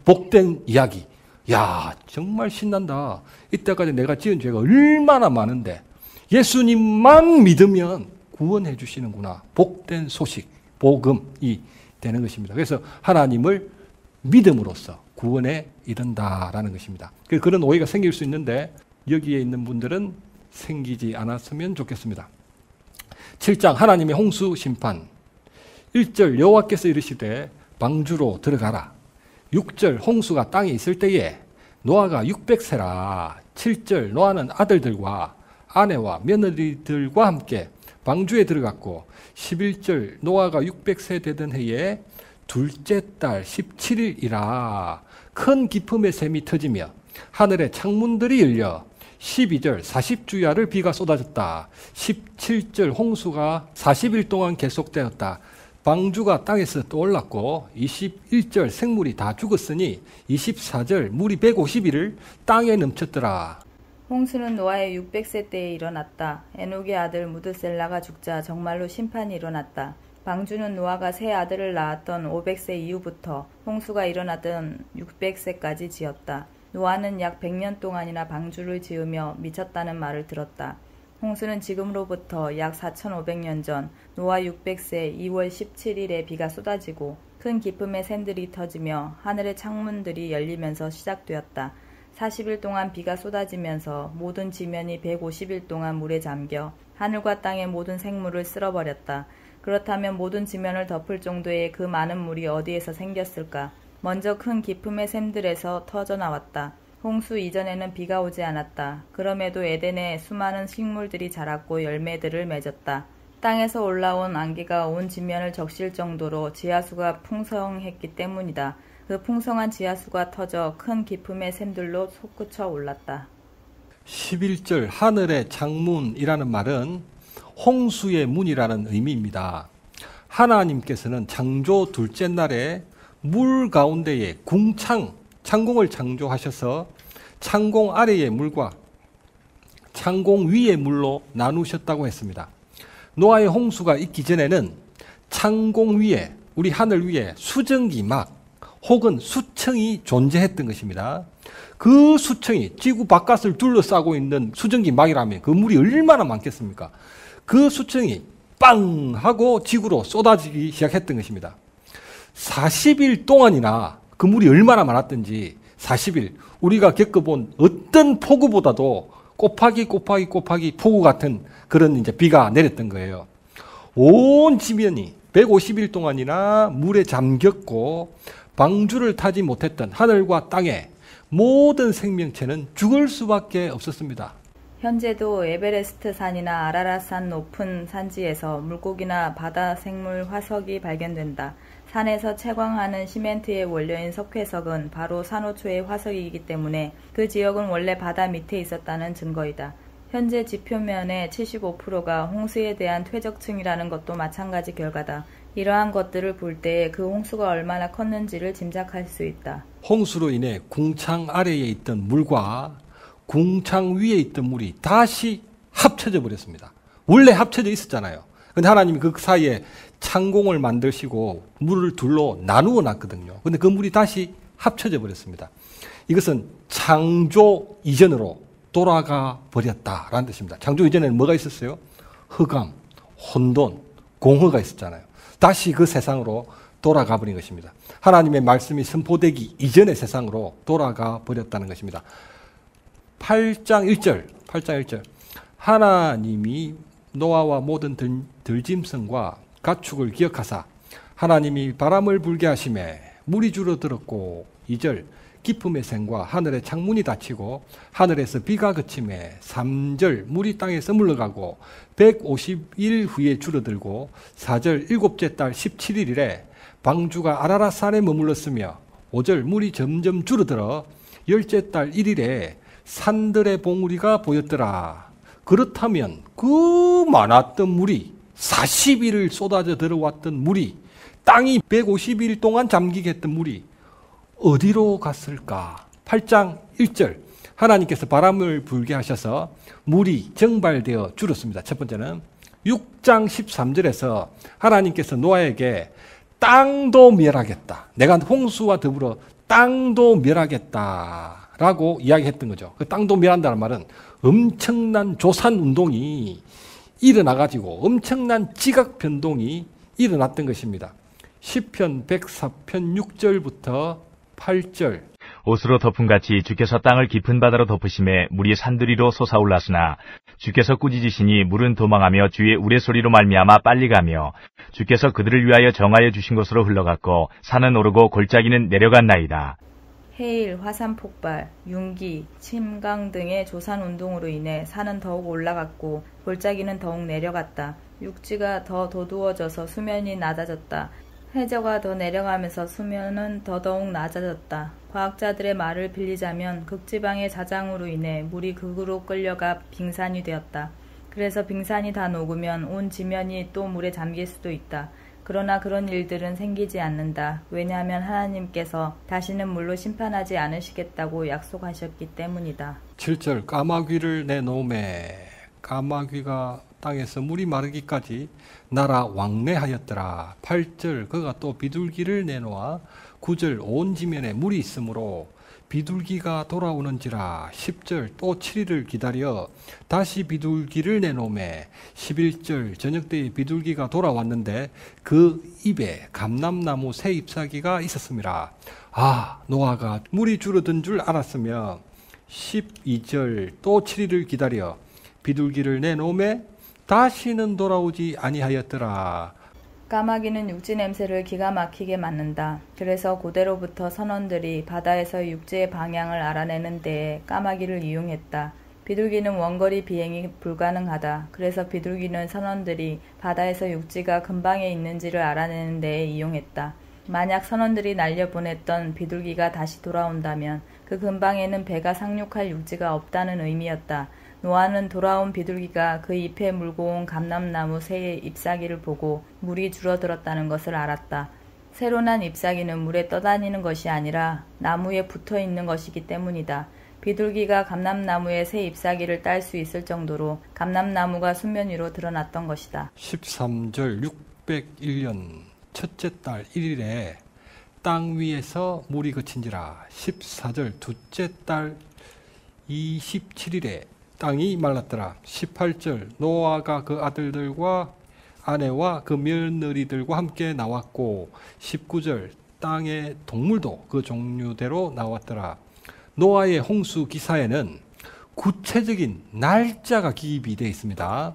복된 이야기. 야, 정말 신난다. 이때까지 내가 지은 죄가 얼마나 많은데 예수님만 믿으면 구원해 주시는구나. 복된 소식, 복음이 되는 것입니다. 그래서 하나님을 믿음으로써 구원에 이른다라는 것입니다. 그런 오해가 생길 수 있는데 여기에 있는 분들은 생기지 않았으면 좋겠습니다. 7장 하나님의 홍수 심판. 1절 여호와께서 이르시되 방주로 들어가라. 6절 홍수가 땅에 있을 때에 노아가 600세라. 7절 노아는 아들들과 아내와 며느리들과 함께 방주에 들어갔고 11절 노아가 600세 되던 해에 둘째 달 17일이라 큰 기품의 샘이 터지며 하늘의 창문들이 열려 12절 40주야를 비가 쏟아졌다. 17절 홍수가 40일 동안 계속되었다. 방주가 땅에서 떠올랐고 21절 생물이 다 죽었으니 24절 물이 150일을 땅에 넘쳤더라. 홍수는 노아의 600세 때에 일어났다. 에녹의 아들 무드셀라가 죽자 정말로 심판이 일어났다. 방주는 노아가 세 아들을 낳았던 500세 이후부터 홍수가 일어나던 600세까지 지었다. 노아는 약 100년 동안이나 방주를 지으며 미쳤다는 말을 들었다. 홍수는 지금으로부터 약 4500년 전 노아 600세 2월 17일에 비가 쏟아지고 큰 기품의 샘들이 터지며 하늘의 창문들이 열리면서 시작되었다. 40일 동안 비가 쏟아지면서 모든 지면이 150일 동안 물에 잠겨 하늘과 땅의 모든 생물을 쓸어버렸다. 그렇다면 모든 지면을 덮을 정도의 그 많은 물이 어디에서 생겼을까? 먼저 큰 기품의 샘들에서 터져나왔다. 홍수 이전에는 비가 오지 않았다. 그럼에도 에덴에 수많은 식물들이 자랐고 열매들을 맺었다. 땅에서 올라온 안개가 온 지면을 적실 정도로 지하수가 풍성했기 때문이다. 그 풍성한 지하수가 터져 큰 기품의 샘들로 솟구쳐 올랐다. 11절 하늘의 창문이라는 말은 홍수의 문이라는 의미입니다. 하나님께서는 창조 둘째 날에 물 가운데에 창공을 창조하셔서 창공 아래의 물과 창공 위의 물로 나누셨다고 했습니다. 노아의 홍수가 있기 전에는 창공 위에, 우리 하늘 위에 수증기막 혹은 수청이 존재했던 것입니다. 그 수청이 지구 바깥을 둘러싸고 있는 수증기막이라면 그 물이 얼마나 많겠습니까? 그 수청이 빵 하고 지구로 쏟아지기 시작했던 것입니다. 40일 동안이나 그 물이 얼마나 많았던지 40일 우리가 겪어본 어떤 폭우보다도 곱하기 폭우 같은 그런 이제 비가 내렸던 거예요. 온 지면이 150일 동안이나 물에 잠겼고 방주를 타지 못했던 하늘과 땅의 모든 생명체는 죽을 수밖에 없었습니다. 현재도 에베레스트 산이나 아라랏산 높은 산지에서 물고기나 바다 생물 화석이 발견된다. 산에서 채광하는 시멘트의 원료인 석회석은 바로 산호초의 화석이기 때문에 그 지역은 원래 바다 밑에 있었다는 증거이다. 현재 지표면의 75%가 홍수에 대한 퇴적층이라는 것도 마찬가지 결과다. 이러한 것들을 볼 때 그 홍수가 얼마나 컸는지를 짐작할 수 있다. 홍수로 인해 궁창 아래에 있던 물과 궁창 위에 있던 물이 다시 합쳐져 버렸습니다. 원래 합쳐져 있었잖아요. 근데 하나님이 그 사이에 창공을 만드시고 물을 둘로 나누어 놨거든요. 근데 그 물이 다시 합쳐져 버렸습니다. 이것은 창조 이전으로 돌아가 버렸다라는 뜻입니다. 창조 이전에는 뭐가 있었어요? 흑암, 혼돈, 공허가 있었잖아요. 다시 그 세상으로 돌아가 버린 것입니다. 하나님의 말씀이 선포되기 이전의 세상으로 돌아가 버렸다는 것입니다. 8장 1절. 하나님이 노아와 모든 들짐승과 가축을 기억하사 하나님이 바람을 불게 하심에 물이 줄어들었고 2절 깊음의 샘과 하늘의 창문이 닫히고 하늘에서 비가 그침에 3절 물이 땅에서 물러가고 150일 후에 줄어들고 4절 일곱째 달 17일에 방주가 아라랏산에 머물렀으며 5절 물이 점점 줄어들어 열째 달 1일에 산들의 봉우리가 보였더라. 그렇다면 그 많았던 물이 40일을 쏟아져 들어왔던 물이 땅이 150일 동안 잠기게 했던 물이 어디로 갔을까? 8장 1절 하나님께서 바람을 불게 하셔서 물이 증발되어 줄었습니다. 첫 번째는 6장 13절에서 하나님께서 노아에게 땅도 멸하겠다. 내가 홍수와 더불어 땅도 멸하겠다라고 이야기했던 거죠. 그 땅도 멸한다는 말은 엄청난 조산 운동이 일어나가지고 엄청난 지각 변동이 일어났던 것입니다. 시편 104편 6절부터 8절 옷으로 덮음같이 주께서 땅을 깊은 바다로 덮으심에 물이 산들이로 솟아올랐으나 주께서 꾸짖으시니 물은 도망하며 주의 우레소리로 말미암아 빨리 가며 주께서 그들을 위하여 정하여 주신 곳으로 흘러갔고 산은 오르고 골짜기는 내려갔나이다. 해일, 화산 폭발, 융기, 침강 등의 조산 운동으로 인해 산은 더욱 올라갔고 골짜기는 더욱 내려갔다. 육지가 더 도두어져서 수면이 낮아졌다. 해저가 더 내려가면서 수면은 더더욱 낮아졌다. 과학자들의 말을 빌리자면 극지방의 자장으로 인해 물이 극으로 끌려가 빙산이 되었다. 그래서 빙산이 다 녹으면 온 지면이 또 물에 잠길 수도 있다. 그러나 그런 일들은 생기지 않는다. 왜냐하면 하나님께서 다시는 물로 심판하지 않으시겠다고 약속하셨기 때문이다. 7절 까마귀를 내놓음에 까마귀가 땅에서 물이 마르기까지 날아 왕래하였더라. 8절 그가 또 비둘기를 내놓아 9절 온 지면에 물이 있으므로 비둘기가 돌아오는지라. 10절 또 7일을 기다려 다시 비둘기를 내놓음에 11절 저녁때에 비둘기가 돌아왔는데 그 입에 감람나무 새 잎사귀가 있었습니다. 노아가 물이 줄어든 줄 알았으며 12절 또 7일을 기다려 비둘기를 내놓음에 다시는 돌아오지 아니하였더라. 까마귀는 육지 냄새를 기가 막히게 맡는다. 그래서 고대로부터 선원들이 바다에서 육지의 방향을 알아내는 데에 까마귀를 이용했다. 비둘기는 원거리 비행이 불가능하다. 그래서 비둘기는 선원들이 바다에서 육지가 근방에 있는지를 알아내는 데에 이용했다. 만약 선원들이 날려보냈던 비둘기가 다시 돌아온다면 그 근방에는 배가 상륙할 육지가 없다는 의미였다. 노아는 돌아온 비둘기가 그 잎에 물고 온 감람나무 새의 잎사귀를 보고 물이 줄어들었다는 것을 알았다. 새로 난 잎사귀는 물에 떠다니는 것이 아니라 나무에 붙어 있는 것이기 때문이다. 비둘기가 감람나무의 새 잎사귀를 딸 수 있을 정도로 감람나무가 수면 위로 드러났던 것이다. 13절 601년 첫째 달 1일에 땅 위에서 물이 그친지라. 14절 둘째 달 27일에 땅이 말랐더라. 18절 노아가 그 아들들과 아내와 그 며느리들과 함께 나왔고 19절 땅의 동물도 그 종류대로 나왔더라. 노아의 홍수 기사에는 구체적인 날짜가 기입이 되어 있습니다.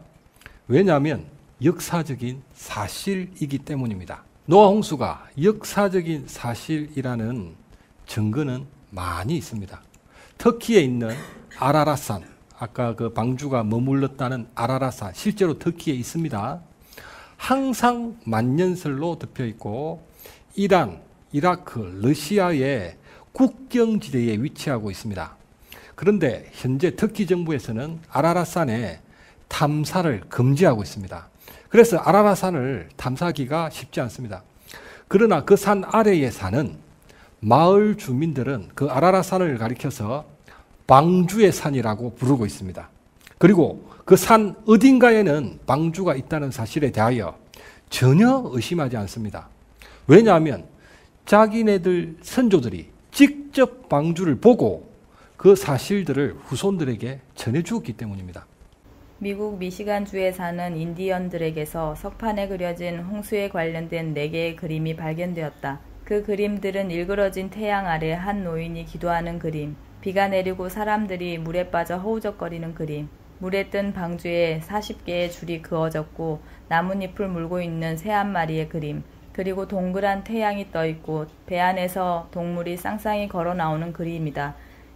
왜냐하면 역사적인 사실이기 때문입니다. 노아 홍수가 역사적인 사실이라는 증거는 많이 있습니다. 터키에 있는 아라랏산, 아까 그 방주가 머물렀다는 아라랏산, 실제로 터키에 있습니다. 항상 만년설로 덮여 있고 이란, 이라크, 러시아의 국경지대에 위치하고 있습니다. 그런데 현재 터키 정부에서는 아라랏산에 탐사를 금지하고 있습니다. 그래서 아라랏산을 탐사하기가 쉽지 않습니다. 그러나 그 산 아래에 사는 마을 주민들은 그 아라랏산을 가리켜서 방주의 산이라고 부르고 있습니다. 그리고 그 산 어딘가에는 방주가 있다는 사실에 대하여 전혀 의심하지 않습니다. 왜냐하면 자기네들 선조들이 직접 방주를 보고 그 사실들을 후손들에게 전해주었기 때문입니다. 미국 미시간주에 사는 인디언들에게서 석판에 그려진 홍수에 관련된 4개의 그림이 발견되었다. 그 그림들은 일그러진 태양 아래 한 노인이 기도하는 그림, 비가 내리고 사람들이 물에 빠져 허우적거리는 그림, 물에 뜬 방주에 40개의 줄이 그어졌고 나뭇잎을 물고 있는 새 한 마리의 그림, 그리고 동그란 태양이 떠있고 배 안에서 동물이 쌍쌍이 걸어 나오는 그림이다.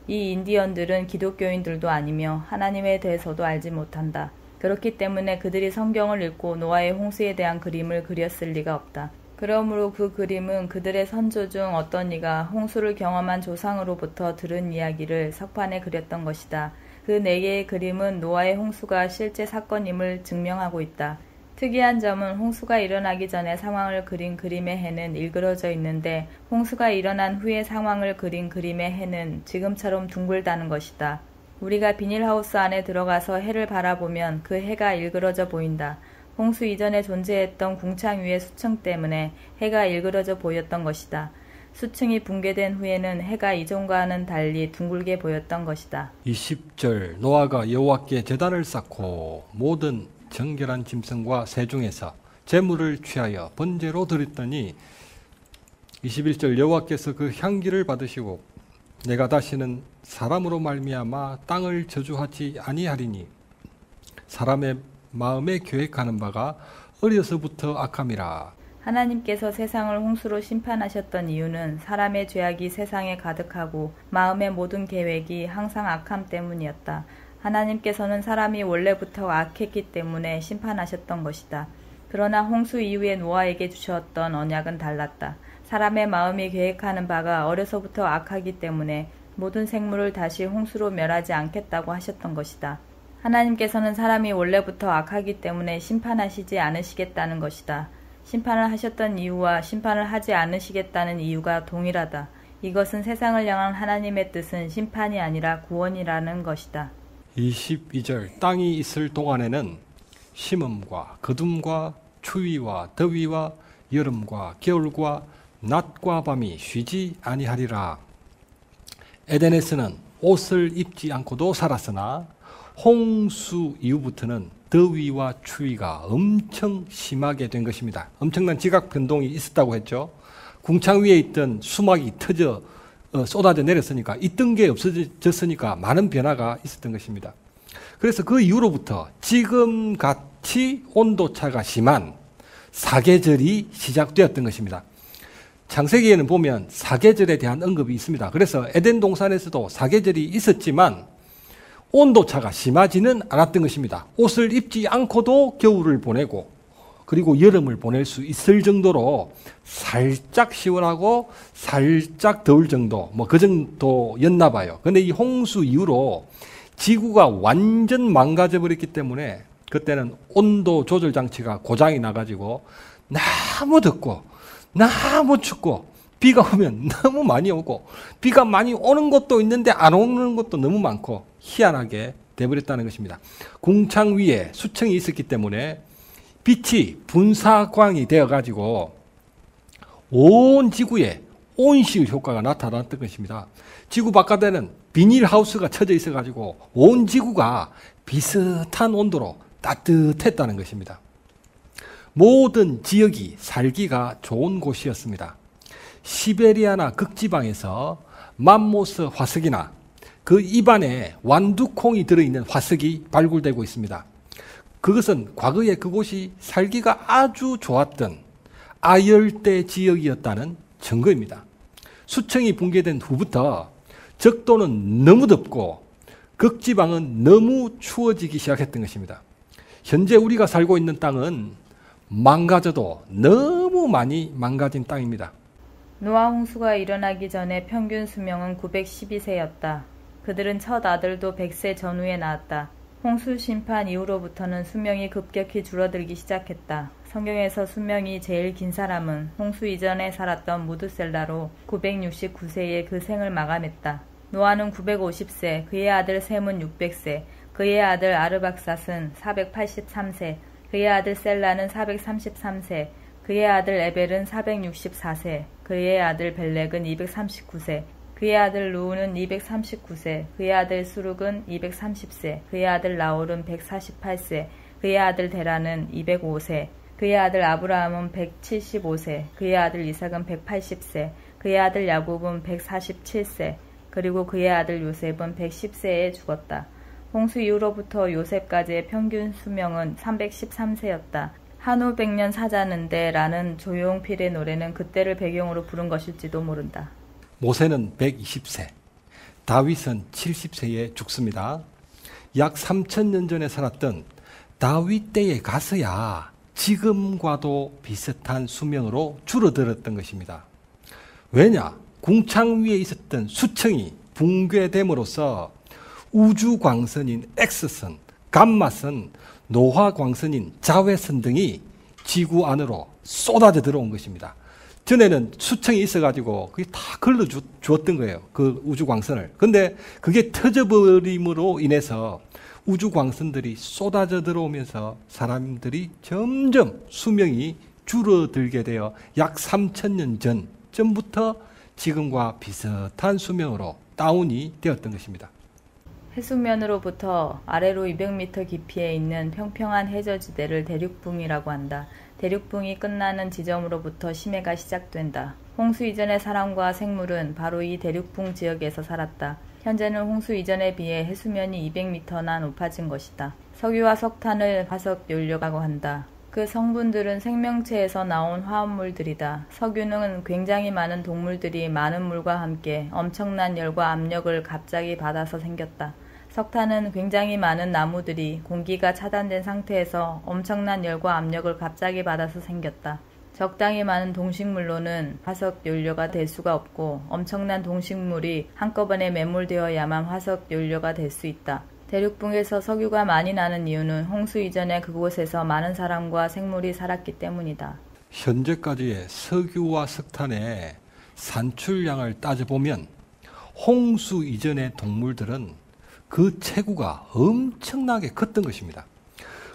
이 인디언들은 기독교인들도 아니며 하나님에 대해서도 알지 못한다. 그렇기 때문에 그들이 성경을 읽고 노아의 홍수에 대한 그림을 그렸을 리가 없다. 그러므로 그 그림은 그들의 선조 중 어떤 이가 홍수를 경험한 조상으로부터 들은 이야기를 석판에 그렸던 것이다. 그 4개의 그림은 노아의 홍수가 실제 사건임을 증명하고 있다. 특이한 점은 홍수가 일어나기 전에 상황을 그린 그림의 해는 일그러져 있는데 홍수가 일어난 후의 상황을 그린 그림의 해는 지금처럼 둥글다는 것이다. 우리가 비닐하우스 안에 들어가서 해를 바라보면 그 해가 일그러져 보인다. 홍수 이전에 존재했던 궁창 위의 수층 때문에 해가 일그러져 보였던 것이다. 수층이 붕괴된 후에는 해가 이전과는 달리 둥글게 보였던 것이다. 20절 노아가 여호와께 제단을 쌓고 모든 정결한 짐승과 새 중에서 제물을 취하여 번제로 드렸더니 21절 여호와께서 그 향기를 받으시고 내가 다시는 사람으로 말미암아 땅을 저주하지 아니하리니 사람의 마음에 계획하는 바가 어려서부터 악함이라. 하나님께서 세상을 홍수로 심판하셨던 이유는 사람의 죄악이 세상에 가득하고 마음의 모든 계획이 항상 악함 때문이었다. 하나님께서는 사람이 원래부터 악했기 때문에 심판하셨던 것이다. 그러나 홍수 이후에 노아에게 주셨던 언약은 달랐다. 사람의 마음이 계획하는 바가 어려서부터 악하기 때문에 모든 생물을 다시 홍수로 멸하지 않겠다고 하셨던 것이다. 하나님께서는 사람이 원래부터 악하기 때문에 심판하시지 않으시겠다는 것이다. 심판을 하셨던 이유와 심판을 하지 않으시겠다는 이유가 동일하다. 이것은 세상을 향한 하나님의 뜻은 심판이 아니라 구원이라는 것이다. 22절 땅이 있을 동안에는 심음과 거둠과 추위와 더위와 여름과 겨울과 낮과 밤이 쉬지 아니하리라. 에덴에서는 옷을 입지 않고도 살았으나 홍수 이후부터는 더위와 추위가 엄청 심하게 된 것입니다. 엄청난 지각 변동이 있었다고 했죠. 궁창 위에 있던 수막이 터져 쏟아져 내렸으니까 있던 게 없어졌으니까 많은 변화가 있었던 것입니다. 그래서 그 이후로부터 지금같이 온도차가 심한 사계절이 시작되었던 것입니다. 창세기에는 보면 사계절에 대한 언급이 있습니다. 그래서 에덴 동산에서도 사계절이 있었지만 온도차가 심하지는 않았던 것입니다. 옷을 입지 않고도 겨울을 보내고 그리고 여름을 보낼 수 있을 정도로 살짝 시원하고 살짝 더울 정도, 그 정도였나 봐요. 근데 이 홍수 이후로 지구가 완전 망가져 버렸기 때문에 그때는 온도 조절 장치가 고장이 나가지고 너무 덥고 너무 춥고 비가 오면 너무 많이 오고 비가 많이 오는 것도 있는데 안 오는 것도 너무 많고 희한하게 돼버렸다는 것입니다. 궁창 위에 수층이 있었기 때문에 빛이 분사광이 되어가지고 온 지구에 온실 효과가 나타났던 것입니다. 지구 바깥에는 비닐하우스가 쳐져 있어가지고 온 지구가 비슷한 온도로 따뜻했다는 것입니다. 모든 지역이 살기가 좋은 곳이었습니다. 시베리아나 극지방에서 맘모스 화석이나 그 입안에 완두콩이 들어있는 화석이 발굴되고 있습니다. 그것은 과거에 그곳이 살기가 아주 좋았던 아열대 지역이었다는 증거입니다. 수층이 붕괴된 후부터 적도는 너무 덥고 극지방은 너무 추워지기 시작했던 것입니다. 현재 우리가 살고 있는 땅은 망가져도 너무 많이 망가진 땅입니다. 노아 홍수가 일어나기 전에 평균 수명은 912세였다. 그들은 첫 아들도 100세 전후에 낳았다. 홍수 심판 이후로부터는 수명이 급격히 줄어들기 시작했다. 성경에서 수명이 제일 긴 사람은 홍수 이전에 살았던 무드셀라로 969세에 그 생을 마감했다. 노아는 950세, 그의 아들 셈은 600세, 그의 아들 아르박삿은 483세, 그의 아들 셀라는 433세, 그의 아들 에벨은 464세, 그의 아들 벨렉은 239세, 그의 아들 루우는 239세, 그의 아들 수룩은 230세, 그의 아들 나홀은 148세, 그의 아들 데라는 205세, 그의 아들 아브라함은 175세, 그의 아들 이삭은 180세, 그의 아들 야곱은 147세, 그리고 그의 아들 요셉은 110세에 죽었다. 홍수 이후로부터 요셉까지의 평균 수명은 313세였다. 한후 100년 사자는데 라는 조용필의 노래는 그때를 배경으로 부른 것일지도 모른다. 모세는 120세, 다윗은 70세에 죽습니다. 약 3000년 전에 살았던 다윗 때에 가서야 지금과도 비슷한 수명으로 줄어들었던 것입니다. 왜냐? 궁창 위에 있었던 수청이 붕괴됨으로써 우주광선인 X선, 감마선, 노화광선인 자외선 등이 지구 안으로 쏟아져 들어온 것입니다. 전에는 수청이 있어가지고 그게 다 걸러 주었던 거예요. 그 우주광선을. 근데 그게 터져버림으로 인해서 우주광선들이 쏟아져 들어오면서 사람들이 점점 수명이 줄어들게 되어 약 3000년 전부터 지금과 비슷한 수명으로 다운이 되었던 것입니다. 해수면으로부터 아래로 200m 깊이에 있는 평평한 해저지대를 대륙붕이라고 한다. 대륙붕이 끝나는 지점으로부터 심해가 시작된다. 홍수 이전의 사람과 생물은 바로 이 대륙붕 지역에서 살았다. 현재는 홍수 이전에 비해 해수면이 200m나 높아진 것이다. 석유와 석탄을 화석연료라고 한다. 그 성분들은 생명체에서 나온 화합물들이다. 석유는 굉장히 많은 동물들이 많은 물과 함께 엄청난 열과 압력을 갑자기 받아서 생겼다. 석탄은 굉장히 많은 나무들이 공기가 차단된 상태에서 엄청난 열과 압력을 갑자기 받아서 생겼다. 적당히 많은 동식물로는 화석연료가 될 수가 없고 엄청난 동식물이 한꺼번에 매몰되어야만 화석연료가 될 수 있다. 대륙붕에서 석유가 많이 나는 이유는 홍수 이전에 그곳에서 많은 사람과 생물이 살았기 때문이다. 현재까지의 석유와 석탄의 산출량을 따져보면 홍수 이전의 동물들은 그 체구가 엄청나게 컸던 것입니다.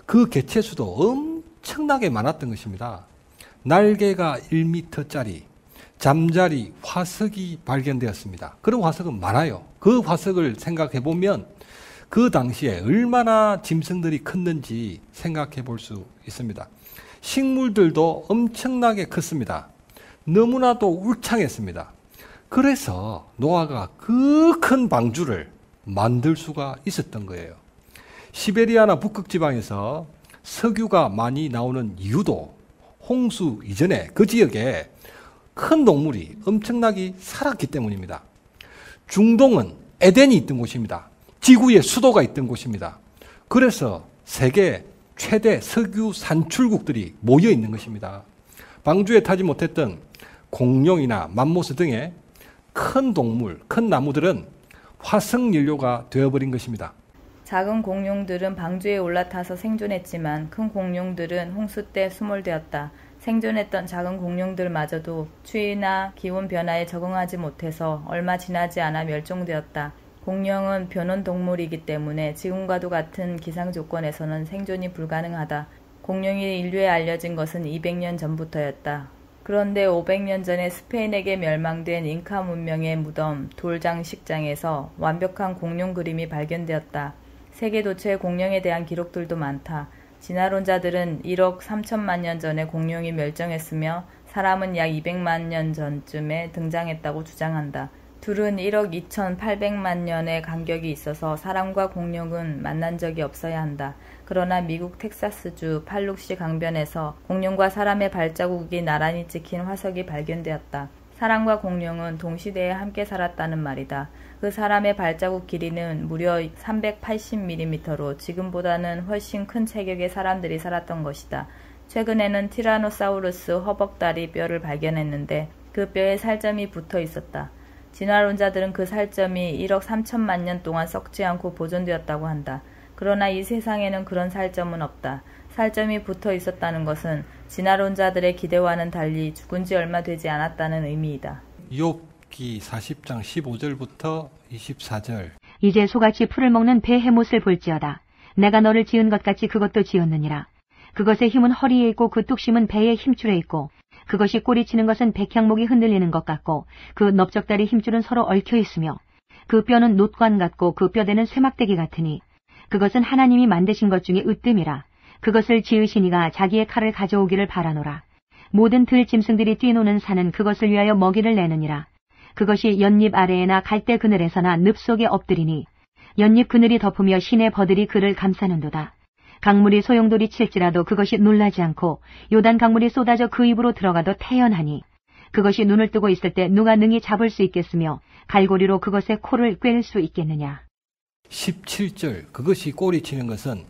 그 개체수도 엄청나게 많았던 것입니다. 날개가 1m짜리 잠자리 화석이 발견되었습니다. 그런 화석은 많아요. 그 화석을 생각해 보면 그 당시에 얼마나 짐승들이 컸는지 생각해 볼 수 있습니다. 식물들도 엄청나게 컸습니다. 너무나도 울창했습니다. 그래서 노아가 그 큰 방주를 만들 수가 있었던 거예요. 시베리아나 북극 지방에서 석유가 많이 나오는 이유도 홍수 이전에 그 지역에 큰 동물이 엄청나게 살았기 때문입니다. 중동은 에덴이 있던 곳입니다. 지구의 수도가 있던 곳입니다. 그래서 세계 최대 석유 산출국들이 모여 있는 것입니다. 방주에 타지 못했던 공룡이나 맘모스 등의 큰 동물, 큰 나무들은 화석연료가 되어버린 것입니다. 작은 공룡들은 방주에 올라타서 생존했지만 큰 공룡들은 홍수 때 수몰되었다. 생존했던 작은 공룡들마저도 추위나 기온 변화에 적응하지 못해서 얼마 지나지 않아 멸종되었다. 공룡은 변온동물이기 때문에 지금과도 같은 기상 조건에서는 생존이 불가능하다. 공룡이 인류에 알려진 것은 200년 전부터였다. 그런데 500년 전에 스페인에게 멸망된 잉카 문명의 무덤 돌장식장에서 완벽한 공룡 그림이 발견되었다. 세계 도처의 공룡에 대한 기록들도 많다. 진화론자들은 1억 3천만 년 전에 공룡이 멸종했으며 사람은 약 200만 년 전쯤에 등장했다고 주장한다. 둘은 1억 2,800만 년의 간격이 있어서 사람과 공룡은 만난 적이 없어야 한다. 그러나 미국 텍사스주 팔룩시 강변에서 공룡과 사람의 발자국이 나란히 찍힌 화석이 발견되었다. 사람과 공룡은 동시대에 함께 살았다는 말이다. 그 사람의 발자국 길이는 무려 380mm로 지금보다는 훨씬 큰 체격의 사람들이 살았던 것이다. 최근에는 티라노사우루스 허벅다리 뼈를 발견했는데 그 뼈에 살점이 붙어 있었다. 진화론자들은 그 살점이 1억 3천만 년 동안 썩지 않고 보존되었다고 한다. 그러나 이 세상에는 그런 살점은 없다. 살점이 붙어 있었다는 것은 진화론자들의 기대와는 달리 죽은 지 얼마 되지 않았다는 의미이다. 욥기 40장 15절부터 24절. 이제 소같이 풀을 먹는 베헤못을 볼지어다. 내가 너를 지은 것 같이 그것도 지었느니라. 그것의 힘은 허리에 있고 그 뚝심은 배에 힘줄에 있고 그것이 꼬리치는 것은 백향목이 흔들리는 것 같고 그 넓적다리 힘줄은 서로 얽혀 있으며 그 뼈는 놋관 같고 그 뼈대는 쇠막대기 같으니 그것은 하나님이 만드신 것 중에 으뜸이라. 그것을 지으시니가 자기의 칼을 가져오기를 바라노라. 모든 들짐승들이 뛰노는 산은 그것을 위하여 먹이를 내느니라. 그것이 연잎 아래에나 갈대 그늘에서나 늪 속에 엎드리니 연잎 그늘이 덮으며 시내 버들이 그를 감싸는도다. 강물이 소용돌이 칠지라도 그것이 놀라지 않고 요단 강물이 쏟아져 그 입으로 들어가도 태연하니 그것이 눈을 뜨고 있을 때 누가 능히 잡을 수 있겠으며 갈고리로 그것의 코를 꿰를 수 있겠느냐. 17절 그것이 꼬리치는 것은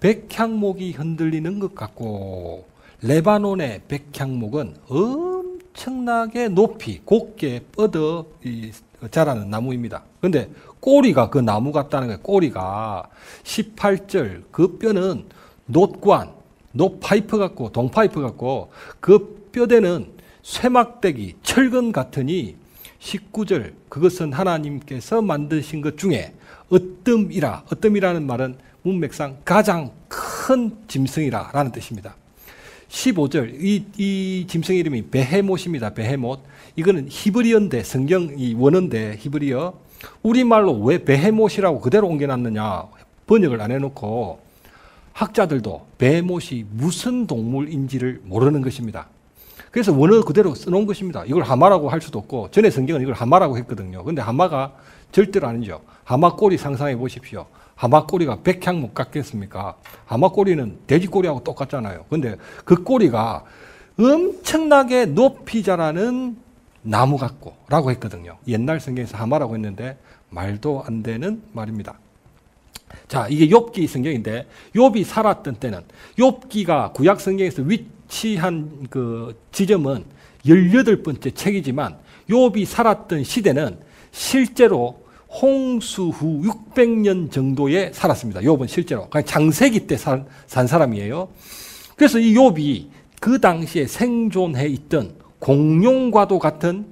백향목이 흔들리는 것 같고 레바논의 백향목은 엄청나게 높이 곱게 뻗어 자라는 나무입니다. 그런데 꼬리가 그 나무 같다는 거예요. 꼬리가 18절 그 뼈는 놋관, 놋파이프 같고 동파이프 같고 그 뼈대는 쇠막대기, 철근 같으니 19절 그것은 하나님께서 만드신 것 중에 으뜸이라. 으뜸이라는 말은 문맥상 가장 큰 짐승이라 라는 뜻입니다. 15절 이 짐승 이름이 베헤못입니다. 베헤못. 이거는 히브리어인데 성경 이 원어인데 히브리어. 우리말로 왜 베헤못이라고 그대로 옮겨놨느냐 번역을 안 해놓고 학자들도 베헤못이 무슨 동물인지를 모르는 것입니다. 그래서 원어 그대로 써놓은 것입니다. 이걸 하마라고 할 수도 없고 전에 성경은 이걸 하마라고 했거든요. 그런데 하마가 절대로 아니죠. 하마 꼬리 상상해 보십시오. 하마 꼬리가 백향목 같겠습니까? 하마 꼬리는 돼지 꼬리하고 똑같잖아요. 그런데 그 꼬리가 엄청나게 높이 자라는 나무 같고 라고 했거든요. 옛날 성경에서 하마라고 했는데 말도 안 되는 말입니다. 자, 이게 욥기 성경인데 욥이 살았던 때는 욥기가 구약 성경에서 위치한 그 지점은 18번째 책이지만 욥이 살았던 시대는 실제로 홍수 후 600년 정도에 살았습니다. 욥은 실제로 장세기 때 산 사람이에요. 그래서 이 욥이 그 당시에 생존해 있던 공룡과도 같은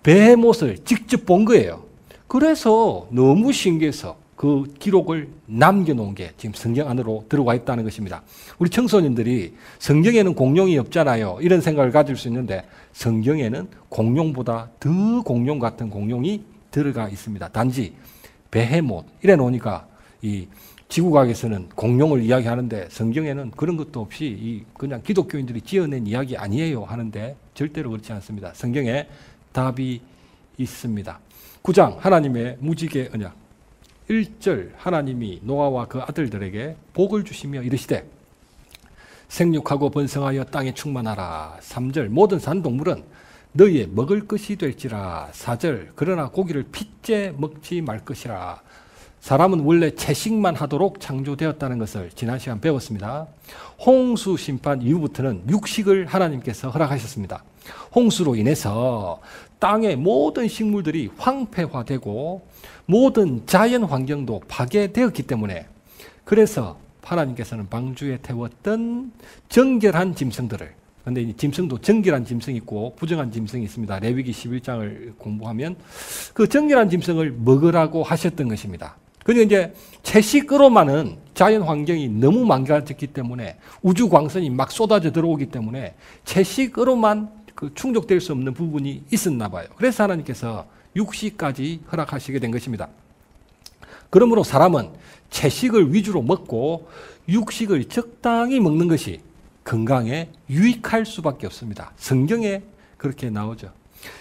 베헤못을 직접 본 거예요. 그래서 너무 신기해서 그 기록을 남겨놓은 게 지금 성경 안으로 들어와 있다는 것입니다. 우리 청소년들이 성경에는 공룡이 없잖아요. 이런 생각을 가질 수 있는데 성경에는 공룡보다 더 공룡 같은 공룡이 들어가 있습니다. 단지 베헤못 이래 놓으니까 이 지구과학에서는 공룡을 이야기하는데 성경에는 그런 것도 없이 그냥 기독교인들이 지어낸 이야기 아니에요 하는데 절대로 그렇지 않습니다. 성경에 답이 있습니다. 9장 하나님의 무지개 언약 1절 하나님이 노아와 그 아들들에게 복을 주시며 이르시되 생육하고 번성하여 땅에 충만하라. 3절 모든 산동물은 너희의 먹을 것이 될지라. 4절 그러나 고기를 핏째 먹지 말 것이라. 사람은 원래 채식만 하도록 창조되었다는 것을 지난 시간 배웠습니다. 홍수 심판 이후부터는 육식을 하나님께서 허락하셨습니다. 홍수로 인해서 땅의 모든 식물들이 황폐화되고 모든 자연 환경도 파괴되었기 때문에 그래서 하나님께서는 방주에 태웠던 정결한 짐승들을, 근데 이 짐승도 정결한 짐승이 있고 부정한 짐승이 있습니다. 레위기 11장을 공부하면 그 정결한 짐승을 먹으라고 하셨던 것입니다. 그런데 이제 채식으로만은 자연 환경이 너무 망가졌기 때문에 우주 광선이 막 쏟아져 들어오기 때문에 채식으로만 그 충족될 수 없는 부분이 있었나 봐요. 그래서 하나님께서 육식까지 허락하시게 된 것입니다. 그러므로 사람은 채식을 위주로 먹고 육식을 적당히 먹는 것이 건강에 유익할 수밖에 없습니다. 성경에 그렇게 나오죠.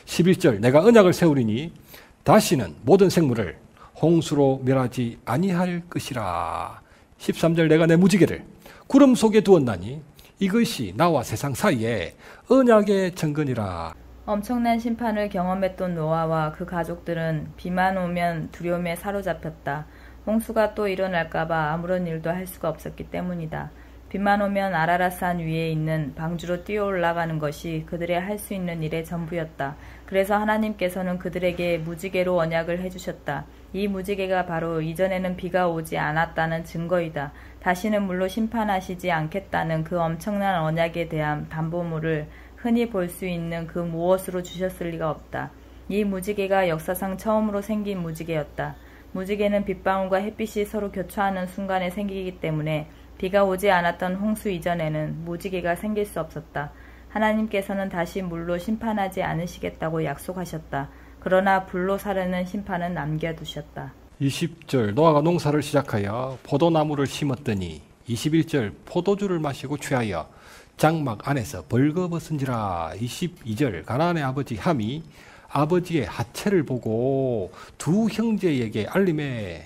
11절 내가 언약을 세우리니 다시는 모든 생물을 홍수로 멸하지 아니할 것이라. 13절 내가 내 무지개를 구름 속에 두었나니 이것이 나와 세상 사이에 언약의 증거니라. 엄청난 심판을 경험했던 노아와 그 가족들은 비만 오면 두려움에 사로잡혔다. 홍수가 또 일어날까봐 아무런 일도 할 수가 없었기 때문이다. 비만 오면 아라랏산 위에 있는 방주로 뛰어 올라가는 것이 그들의 할 수 있는 일의 전부였다. 그래서 하나님께서는 그들에게 무지개로 언약을 해주셨다. 이 무지개가 바로 이전에는 비가 오지 않았다는 증거이다. 다시는 물로 심판하시지 않겠다는 그 엄청난 언약에 대한 담보물을 흔히 볼 수 있는 그 무엇으로 주셨을 리가 없다. 이 무지개가 역사상 처음으로 생긴 무지개였다. 무지개는 빗방울과 햇빛이 서로 교차하는 순간에 생기기 때문에 비가 오지 않았던 홍수 이전에는 무지개가 생길 수 없었다. 하나님께서는 다시 물로 심판하지 않으시겠다고 약속하셨다. 그러나 불로 사르는 심판은 남겨두셨다. 20절 노아가 농사를 시작하여 포도나무를 심었더니 21절 포도주를 마시고 취하여 장막 안에서 벌거벗은지라. 22절 가나안의 아버지 함이 아버지의 하체를 보고 두 형제에게 알림해.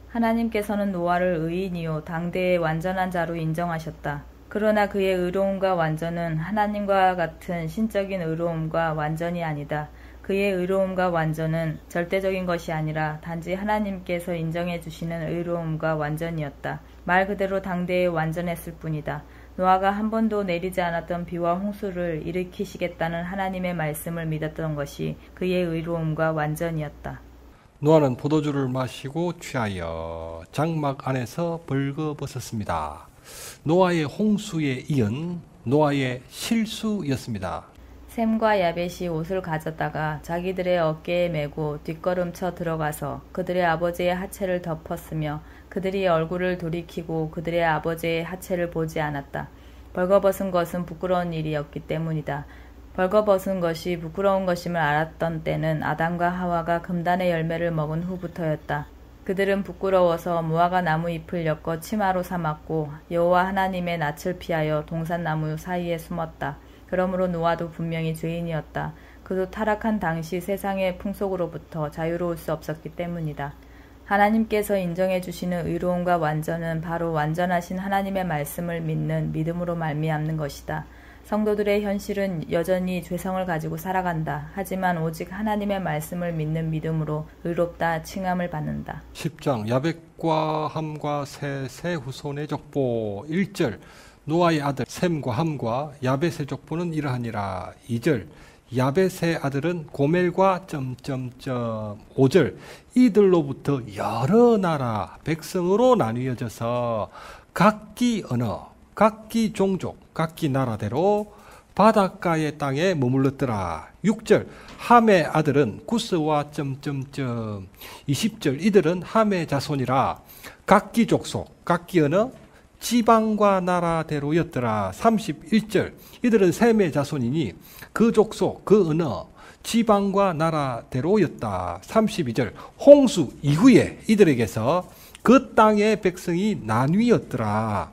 하나님께서는 노아를 의인이요 당대의 완전한 자로 인정하셨다. 그러나 그의 의로움과 완전은 하나님과 같은 신적인 의로움과 완전이 아니다. 그의 의로움과 완전은 절대적인 것이 아니라 단지 하나님께서 인정해 주시는 의로움과 완전이었다. 말 그대로 당대에 완전했을 뿐이다. 노아가 한 번도 내리지 않았던 비와 홍수를 일으키시겠다는 하나님의 말씀을 믿었던 것이 그의 의로움과 완전이었다. 노아는 포도주를 마시고 취하여 장막 안에서 벌거벗었습니다. 노아의 홍수에 이은 노아의 실수였습니다. 셈과 야벳이 옷을 가졌다가 자기들의 어깨에 메고 뒷걸음쳐 들어가서 그들의 아버지의 하체를 덮었으며 그들이 얼굴을 돌이키고 그들의 아버지의 하체를 보지 않았다. 벌거벗은 것은 부끄러운 일이었기 때문이다. 벌거벗은 것이 부끄러운 것임을 알았던 때는 아담과 하와가 금단의 열매를 먹은 후부터였다. 그들은 부끄러워서 무화과 나무 잎을 엮어 치마로 삼았고 여호와 하나님의 낯을 피하여 동산나무 사이에 숨었다. 그러므로 노아도 분명히 죄인이었다. 그도 타락한 당시 세상의 풍속으로부터 자유로울 수 없었기 때문이다. 하나님께서 인정해 주시는 의로움과 완전은 바로 완전하신 하나님의 말씀을 믿는 믿음으로 말미암는 것이다. 성도들의 현실은 여전히 죄성을 가지고 살아간다. 하지만 오직 하나님의 말씀을 믿는 믿음으로 의롭다 칭함을 받는다. 10장 야벳과 함과 셋의 후손의 족보. 1절 노아의 아들 셈과 함과 야벳의 족보는 이러하니라. 2절 야벳의 아들은 고멜과 5절 이들로부터 여러 나라 백성으로 나뉘어져서 각기 언어 각기 종족 각기 나라대로 바닷가의 땅에 머물렀더라. 6절 함의 아들은 구스와 20절 이들은 함의 자손이라 각기 족속 각기 언어 지방과 나라대로였더라. 31절 이들은 셈의 자손이니 그 족속 그 언어 지방과 나라대로였다. 32절 홍수 이후에 이들에게서 그 땅의 백성이 나뉘었더라.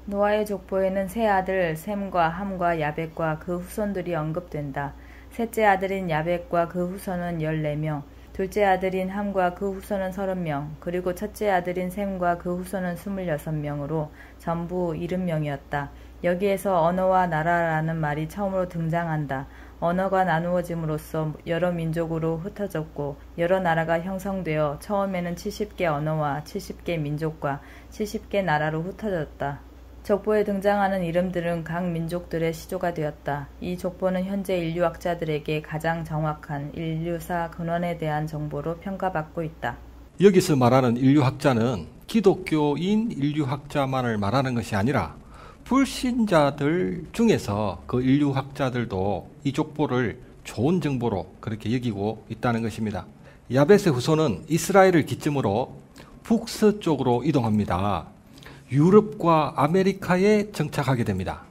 노아의 족보에는 세 아들 셈과 함과 야벳과 그 후손들이 언급된다. 셋째 아들인 야벳과 그 후손은 14명, 둘째 아들인 함과 그 후손은 30명, 그리고 첫째 아들인 셈과 그 후손은 26명으로 전부 70명이었다. 여기에서 언어와 나라라는 말이 처음으로 등장한다. 언어가 나누어짐으로써 여러 민족으로 흩어졌고 여러 나라가 형성되어 처음에는 70개 언어와 70개 민족과 70개 나라로 흩어졌다. 족보에 등장하는 이름들은 각 민족들의 시조가 되었다. 이 족보는 현재 인류학자들에게 가장 정확한 인류사 근원에 대한 정보로 평가받고 있다. 여기서 말하는 인류학자는 기독교인 인류학자만을 말하는 것이 아니라 불신자들 중에서 그 인류학자들도 이 족보를 좋은 정보로 그렇게 여기고 있다는 것입니다. 야벳의 후손은 이스라엘을 기점으로 북서쪽으로 이동합니다. 유럽과 아메리카에 정착하게 됩니다.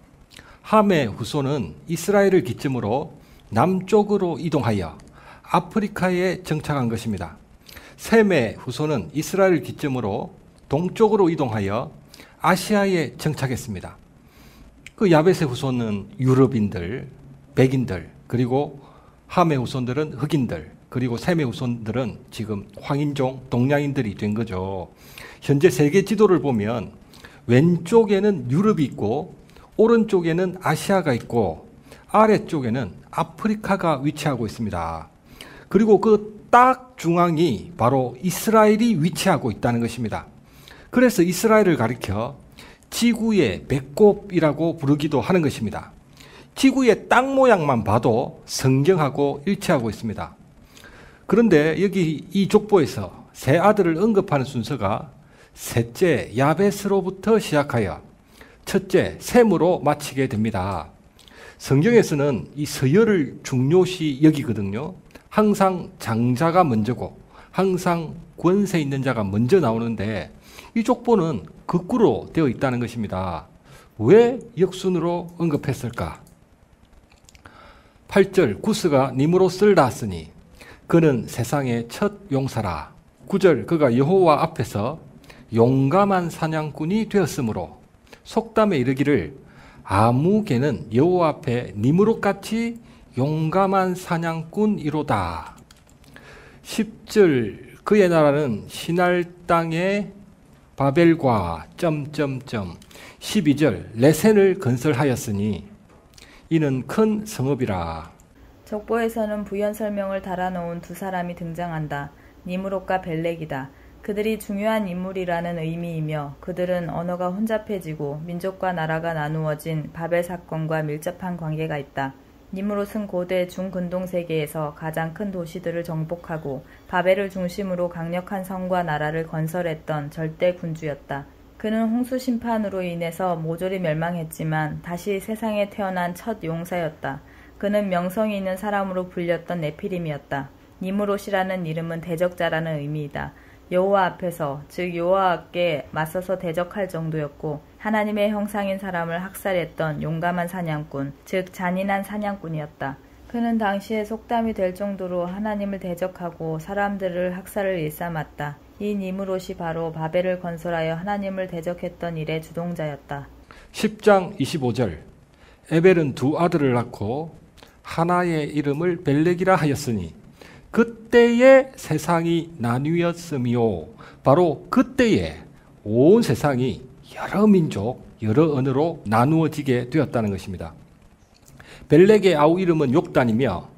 함의 후손은 이스라엘을 기점으로 남쪽으로 이동하여 아프리카에 정착한 것입니다. 셈의 후손은 이스라엘을 기점으로 동쪽으로 이동하여 아시아에 정착했습니다. 그 야벳의 후손은 유럽인들, 백인들, 그리고 함의 후손들은 흑인들, 그리고 셈의 후손들은 지금 황인종, 동양인들이 된 거죠. 현재 세계 지도를 보면 왼쪽에는 유럽이 있고 오른쪽에는 아시아가 있고 아래쪽에는 아프리카가 위치하고 있습니다. 그리고 그 딱 중앙이 바로 이스라엘이 위치하고 있다는 것입니다. 그래서 이스라엘을 가리켜 지구의 배꼽이라고 부르기도 하는 것입니다. 지구의 땅 모양만 봐도 성경하고 일치하고 있습니다. 그런데 여기 이 족보에서 세 아들을 언급하는 순서가 셋째 야벳으로부터 시작하여 첫째 셈으로 마치게 됩니다. 성경에서는 이 서열을 중요시 여기거든요. 항상 장자가 먼저고 항상 권세 있는 자가 먼저 나오는데 이 족보는 거꾸로 되어 있다는 것입니다. 왜 역순으로 언급했을까? 8절 구스가 니므롯을 낳았으니 그는 세상의 첫 용사라. 9절 그가 여호와 앞에서 용감한 사냥꾼이 되었으므로 속담에 이르기를 아무 개는 여호와 앞에 니므롯같이 용감한 사냥꾼이로다. 10절 그의 나라는 시날 땅의 바벨과 12절 레센을 건설하였으니 이는 큰 성읍이라. 족보에서는 부연 설명을 달아놓은 두 사람이 등장한다. 니므롯과 벨렉이다. 그들이 중요한 인물이라는 의미이며 그들은 언어가 혼잡해지고 민족과 나라가 나누어진 바벨 사건과 밀접한 관계가 있다. 니므롯은 고대 중근동 세계에서 가장 큰 도시들을 정복하고 바벨을 중심으로 강력한 성과 나라를 건설했던 절대 군주였다. 그는 홍수 심판으로 인해서 모조리 멸망했지만 다시 세상에 태어난 첫 용사였다. 그는 명성이 있는 사람으로 불렸던 네피림이었다. 니므롯이라는 이름은 대적자라는 의미이다. 여호와 앞에서, 즉 여호와께 맞서서 대적할 정도였고 하나님의 형상인 사람을 학살했던 용감한 사냥꾼, 즉 잔인한 사냥꾼이었다. 그는 당시에 속담이 될 정도로 하나님을 대적하고 사람들을 학살을 일삼았다. 이 니므롯이 바로 바벨을 건설하여 하나님을 대적했던 일의 주동자였다. 10장 25절 에벨은 두 아들을 낳고 하나의 이름을 벨렉이라 하였으니 그때에 세상이 나뉘었으며 바로 그때에 온 세상이 여러 민족, 여러 언어로 나누어지게 되었다는 것입니다. 벨렉의 아우 이름은 욕단이며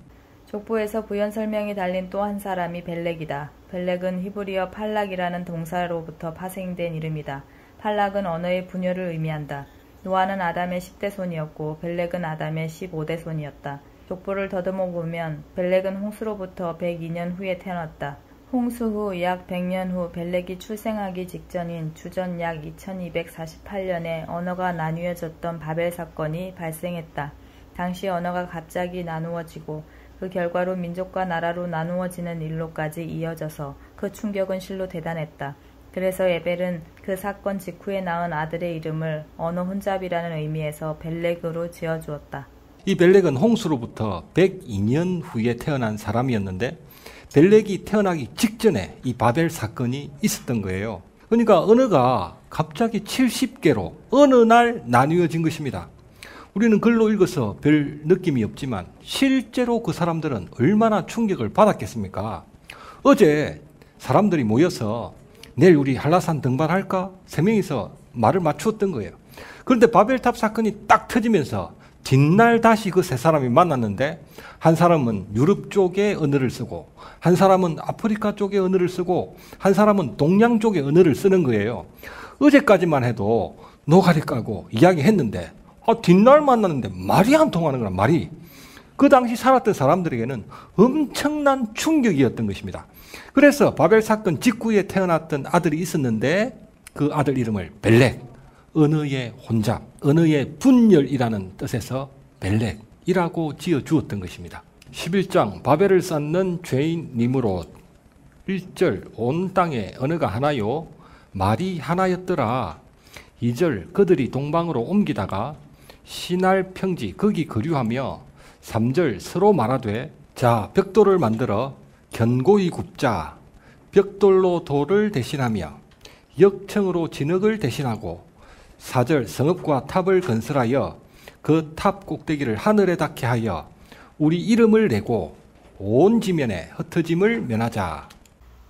족보에서 부연 설명이 달린 또 한 사람이 벨렉이다. 벨렉은 히브리어 팔락이라는 동사로부터 파생된 이름이다. 팔락은 언어의 분열을 의미한다. 노아는 아담의 10대 손이었고 벨렉은 아담의 15대 손이었다. 족보를 더듬어 보면 벨렉은 홍수로부터 102년 후에 태어났다. 홍수 후 약 100년 후 벨렉이 출생하기 직전인 주전 약 2248년에 언어가 나뉘어졌던 바벨 사건이 발생했다. 당시 언어가 갑자기 나누어지고 그 결과로 민족과 나라로 나누어지는 일로까지 이어져서 그 충격은 실로 대단했다. 그래서 에벨은 그 사건 직후에 낳은 아들의 이름을 언어 혼잡이라는 의미에서 벨렉으로 지어주었다. 이 벨렉은 홍수로부터 102년 후에 태어난 사람이었는데 벨렉이 태어나기 직전에 이 바벨 사건이 있었던 거예요. 그러니까 언어가 갑자기 70개로 어느 날 나뉘어진 것입니다. 우리는 글로 읽어서 별 느낌이 없지만 실제로 그 사람들은 얼마나 충격을 받았겠습니까? 어제 사람들이 모여서 내일 우리 한라산 등반할까? 3명이서 말을 맞추었던 거예요. 그런데 바벨탑 사건이 딱 터지면서 뒷날 다시 그 세 사람이 만났는데 한 사람은 유럽 쪽의 언어를 쓰고 한 사람은 아프리카 쪽의 언어를 쓰고 한 사람은 동양 쪽의 언어를 쓰는 거예요. 어제까지만 해도 노가리 까고 이야기했는데 뒷날 만났는데 말이 안 통하는 거야, 말이. 그 당시 살았던 사람들에게는 엄청난 충격이었던 것입니다. 그래서 바벨 사건 직후에 태어났던 아들이 있었는데 그 아들 이름을 벨렉, 언어의 혼잡, 언어의 분열이라는 뜻에서 벨렉이라고 지어주었던 것입니다. 11장 바벨을 쌓는 죄인 니므롯. 1절 온 땅에 언어가 하나요 말이 하나였더라. 2절 그들이 동방으로 옮기다가 시날 평지 거기 거류하며 3절 서로 말하되 자 벽돌을 만들어 견고히 굽자. 벽돌로 돌을 대신하며 역청으로 진흙을 대신하고 4절 성읍과 탑을 건설하여 그 탑 꼭대기를 하늘에 닿게 하여 우리 이름을 내고 온 지면에 흩어짐을 면하자.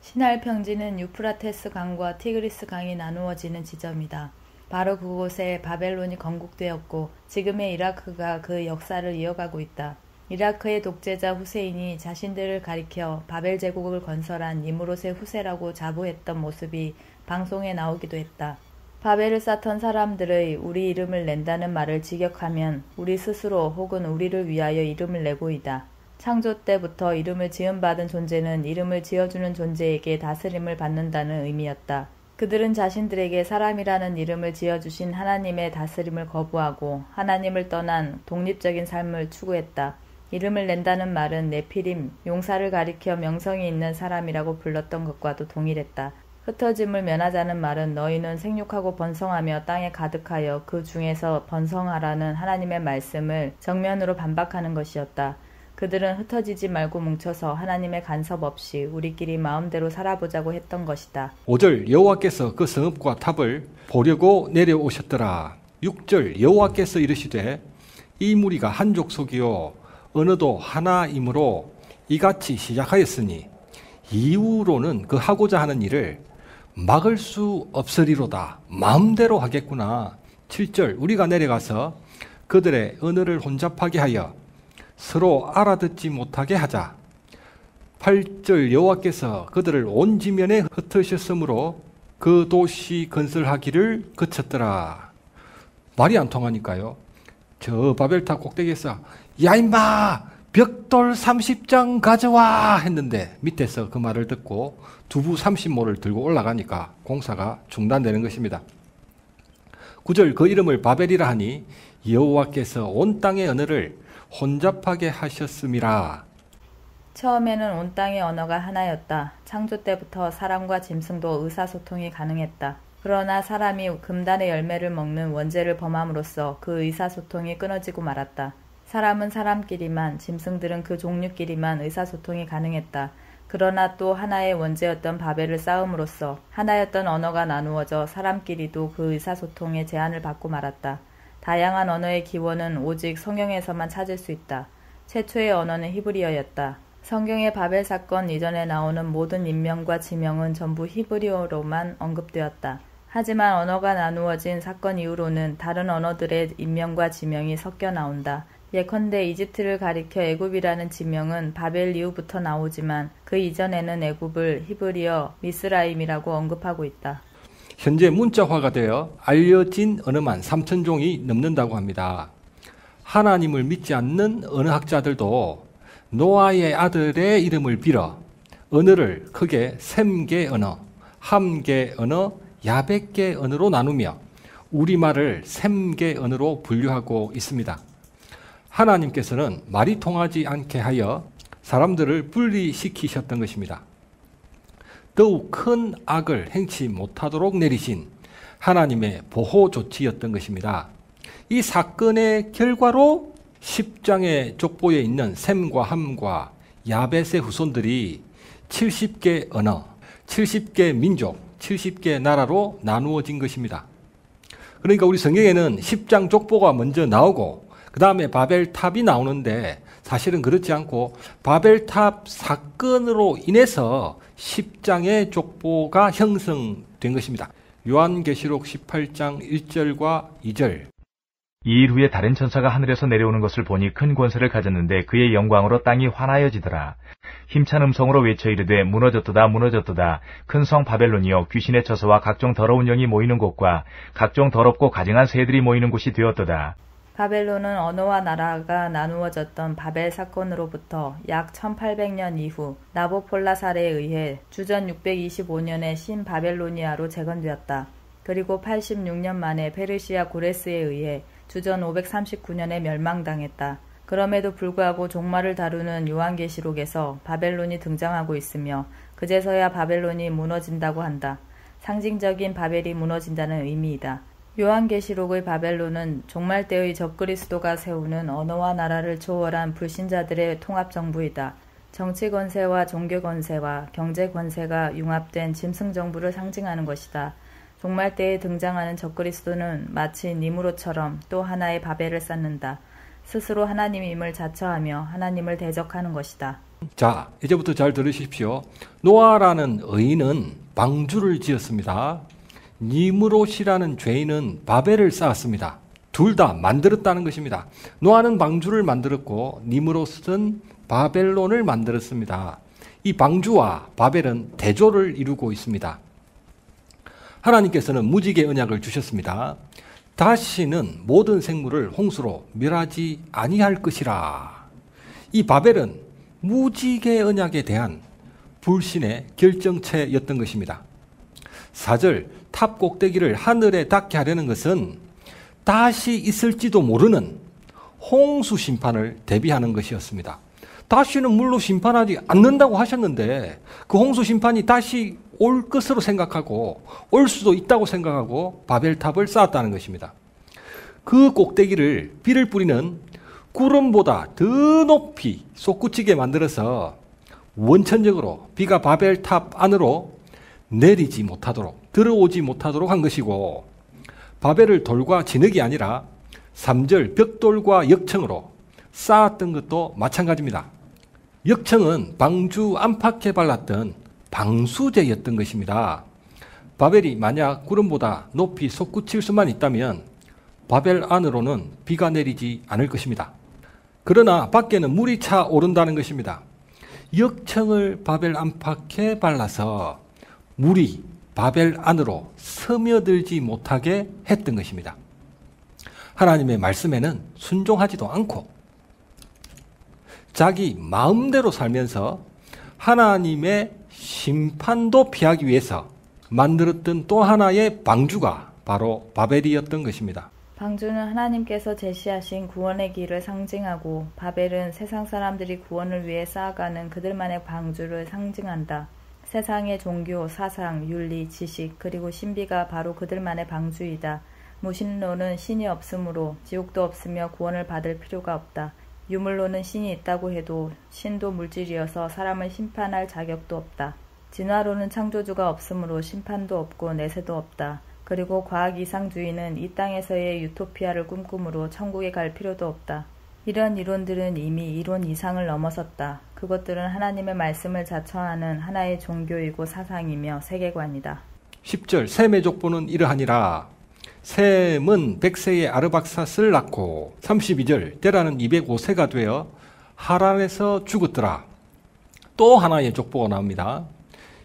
시날 평지는 유프라테스 강과 티그리스 강이 나누어지는 지점이다. 바로 그곳에 바벨론이 건국되었고 지금의 이라크가 그 역사를 이어가고 있다. 이라크의 독재자 후세인이 자신들을 가리켜 바벨 제국을 건설한 니므롯의 후세라고 자부했던 모습이 방송에 나오기도 했다. 바벨을 쌓던 사람들의 우리 이름을 낸다는 말을 직역하면 우리 스스로 혹은 우리를 위하여 이름을 내고이다. 창조 때부터 이름을 지음받은 존재는 이름을 지어주는 존재에게 다스림을 받는다는 의미였다. 그들은 자신들에게 사람이라는 이름을 지어주신 하나님의 다스림을 거부하고 하나님을 떠난 독립적인 삶을 추구했다. 이름을 낸다는 말은 네피림, 용사를 가리켜 명성이 있는 사람이라고 불렀던 것과도 동일했다. 흩어짐을 면하자는 말은 너희는 생육하고 번성하며 땅에 가득하여 그 중에서 번성하라는 하나님의 말씀을 정면으로 반박하는 것이었다. 그들은 흩어지지 말고 뭉쳐서 하나님의 간섭 없이 우리끼리 마음대로 살아보자고 했던 것이다. 5절 여호와께서 그 성읍과 탑을 보려고 내려오셨더라. 6절 여호와께서 이르시되 이 무리가 한 족속이요 언어도 하나이므로 이같이 시작하였으니 이후로는 그 하고자 하는 일을 막을 수 없으리로다. 마음대로 하겠구나. 7절 우리가 내려가서 그들의 언어를 혼잡하게 하여 서로 알아듣지 못하게 하자. 8절 여호와께서 그들을 온 지면에 흩으셨으므로 그 도시 건설하기를 그쳤더라. 말이 안 통하니까요. 저 바벨탑 꼭대기에서 야 임마 벽돌 30장 가져와 했는데 밑에서 그 말을 듣고 두부 30모를 들고 올라가니까 공사가 중단되는 것입니다. 9절 그 이름을 바벨이라 하니 여호와께서 온 땅의 언어를 혼잡하게 하셨음이라. 처음에는 온 땅의 언어가 하나였다. 창조 때부터 사람과 짐승도 의사소통이 가능했다. 그러나 사람이 금단의 열매를 먹는 원죄를 범함으로써 그 의사소통이 끊어지고 말았다. 사람은 사람끼리만, 짐승들은 그 종류끼리만 의사소통이 가능했다. 그러나 또 하나의 원죄였던 바벨을 쌓음으로써 하나였던 언어가 나누어져 사람끼리도 그 의사소통에 제한을 받고 말았다. 다양한 언어의 기원은 오직 성경에서만 찾을 수 있다. 최초의 언어는 히브리어였다. 성경의 바벨 사건 이전에 나오는 모든 인명과 지명은 전부 히브리어로만 언급되었다. 하지만 언어가 나누어진 사건 이후로는 다른 언어들의 인명과 지명이 섞여 나온다. 예컨대 이집트를 가리켜 애굽이라는 지명은 바벨 이후부터 나오지만 그 이전에는 애굽을 히브리어 미스라임이라고 언급하고 있다. 현재 문자화가 되어 알려진 언어만 3,000종이 넘는다고 합니다. 하나님을 믿지 않는 언어학자들도 노아의 아들의 이름을 빌어 언어를 크게 셈개 언어, 함개 언어, 야벳개 언어로 나누며 우리말을 셈개 언어로 분류하고 있습니다. 하나님께서는 말이 통하지 않게 하여 사람들을 분리시키셨던 것입니다. 더욱 큰 악을 행치 못하도록 내리신 하나님의 보호 조치였던 것입니다. 이 사건의 결과로 10장의 족보에 있는 셈과 함과 야벳의 후손들이 70개 언어, 70개 민족, 70개 나라로 나누어진 것입니다. 그러니까 우리 성경에는 10장 족보가 먼저 나오고 그 다음에 바벨탑이 나오는데 사실은 그렇지 않고 바벨탑 사건으로 인해서 10장의 족보가 형성된 것입니다. 요한계시록 18장 1절과 2절. 이 일 후에 다른 천사가 하늘에서 내려오는 것을 보니 큰 권세를 가졌는데 그의 영광으로 땅이 환하여지더라. 힘찬 음성으로 외쳐 이르되 무너졌도다 무너졌도다. 큰 성 바벨론이여 귀신의 처소와 각종 더러운 영이 모이는 곳과 각종 더럽고 가증한 새들이 모이는 곳이 되었도다. 바벨론은 언어와 나라가 나누어졌던 바벨 사건으로부터 약 1800년 이후 나보폴라살에 의해 주전 625년에 신바벨로니아로 재건되었다. 그리고 86년 만에 페르시아 고레스에 의해 주전 539년에 멸망당했다. 그럼에도 불구하고 종말을 다루는 요한계시록에서 바벨론이 등장하고 있으며 그제서야 바벨론이 무너진다고 한다. 상징적인 바벨이 무너진다는 의미이다. 요한계시록의 바벨론은 종말 때의 적그리스도가 세우는 언어와 나라를 초월한 불신자들의 통합정부이다. 정치 권세와 종교 권세와 경제 권세가 융합된 짐승 정부를 상징하는 것이다. 종말 때에 등장하는 적그리스도는 마치 니무롯처럼 또 하나의 바벨을 쌓는다. 스스로 하나님임을 자처하며 하나님을 대적하는 것이다. 자, 이제부터 잘 들으십시오. 노아라는 의인은 방주를 지었습니다. 니무롯이라는 죄인은 바벨을 쌓았습니다. 둘 다 만들었다는 것입니다. 노아는 방주를 만들었고 니무롯은 바벨론을 만들었습니다. 이 방주와 바벨은 대조를 이루고 있습니다. 하나님께서는 무지개 언약을 주셨습니다. 다시는 모든 생물을 홍수로 멸하지 아니할 것이라. 이 바벨은 무지개 언약에 대한 불신의 결정체였던 것입니다. 4절 탑 꼭대기를 하늘에 닿게 하려는 것은 다시 있을지도 모르는 홍수 심판을 대비하는 것이었습니다. 다시는 물로 심판하지 않는다고 하셨는데 그 홍수 심판이 다시 올 것으로 생각하고 올 수도 있다고 생각하고 바벨탑을 쌓았다는 것입니다. 그 꼭대기를 비를 뿌리는 구름보다 더 높이 솟구치게 만들어서 원천적으로 비가 바벨탑 안으로 내리지 못하도록, 들어오지 못하도록 한 것이고, 바벨을 돌과 진흙이 아니라 3절 벽돌과 역청으로 쌓았던 것도 마찬가지입니다. 역청은 방주 안팎에 발랐던 방수제였던 것입니다. 바벨이 만약 구름보다 높이 솟구칠 수만 있다면 바벨 안으로는 비가 내리지 않을 것입니다. 그러나 밖에는 물이 차 오른다는 것입니다. 역청을 바벨 안팎에 발라서 물이 바벨 안으로 스며들지 못하게 했던 것입니다. 하나님의 말씀에는 순종하지도 않고 자기 마음대로 살면서 하나님의 심판도 피하기 위해서 만들었던 또 하나의 방주가 바로 바벨이었던 것입니다. 방주는 하나님께서 제시하신 구원의 길을 상징하고, 바벨은 세상 사람들이 구원을 위해 쌓아가는 그들만의 방주를 상징한다. 세상의 종교, 사상, 윤리, 지식, 그리고 신비가 바로 그들만의 방주이다. 무신론은 신이 없으므로 지옥도 없으며 구원을 받을 필요가 없다. 유물론은 신이 있다고 해도 신도 물질이어서 사람을 심판할 자격도 없다. 진화론은 창조주가 없으므로 심판도 없고 내세도 없다. 그리고 과학 이상주의는 이 땅에서의 유토피아를 꿈꾸므로 천국에 갈 필요도 없다. 이런 이론들은 이미 이론 이상을 넘어섰다. 그것들은 하나님의 말씀을 자처하는 하나의 종교이고 사상이며 세계관이다. 10절 셈의 족보는 이러하니라. 셈은 100세의 아르박삿을 낳고 32절 데라는 205세가 되어 하란에서 죽었더라. 또 하나의 족보가 나옵니다.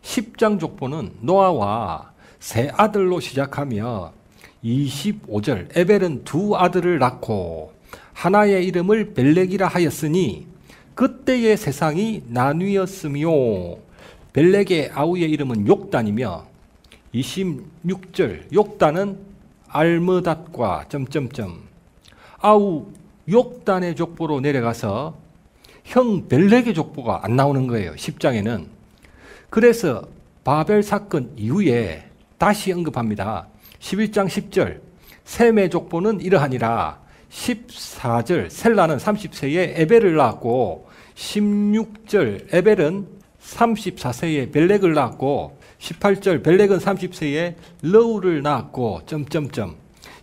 10장 족보는 노아와 세 아들로 시작하며 25절 에벨은 두 아들을 낳고 하나의 이름을 벨렉이라 하였으니 그때의 세상이 나뉘었으며 벨렉의 아우의 이름은 욕단이며 26절 욕단은 알므닷과 아우 욕단의 족보로 내려가서 형 벨렉의 족보가 안 나오는 거예요. 10장에는. 그래서 바벨 사건 이후에 다시 언급합니다. 11장 10절 셈의 족보는 이러하니라. 14절 셀라는 30세에 에벨을 낳았고 16절 에벨은 34세에 벨렉을 낳았고 18절 벨렉은 30세에 러우를 낳았고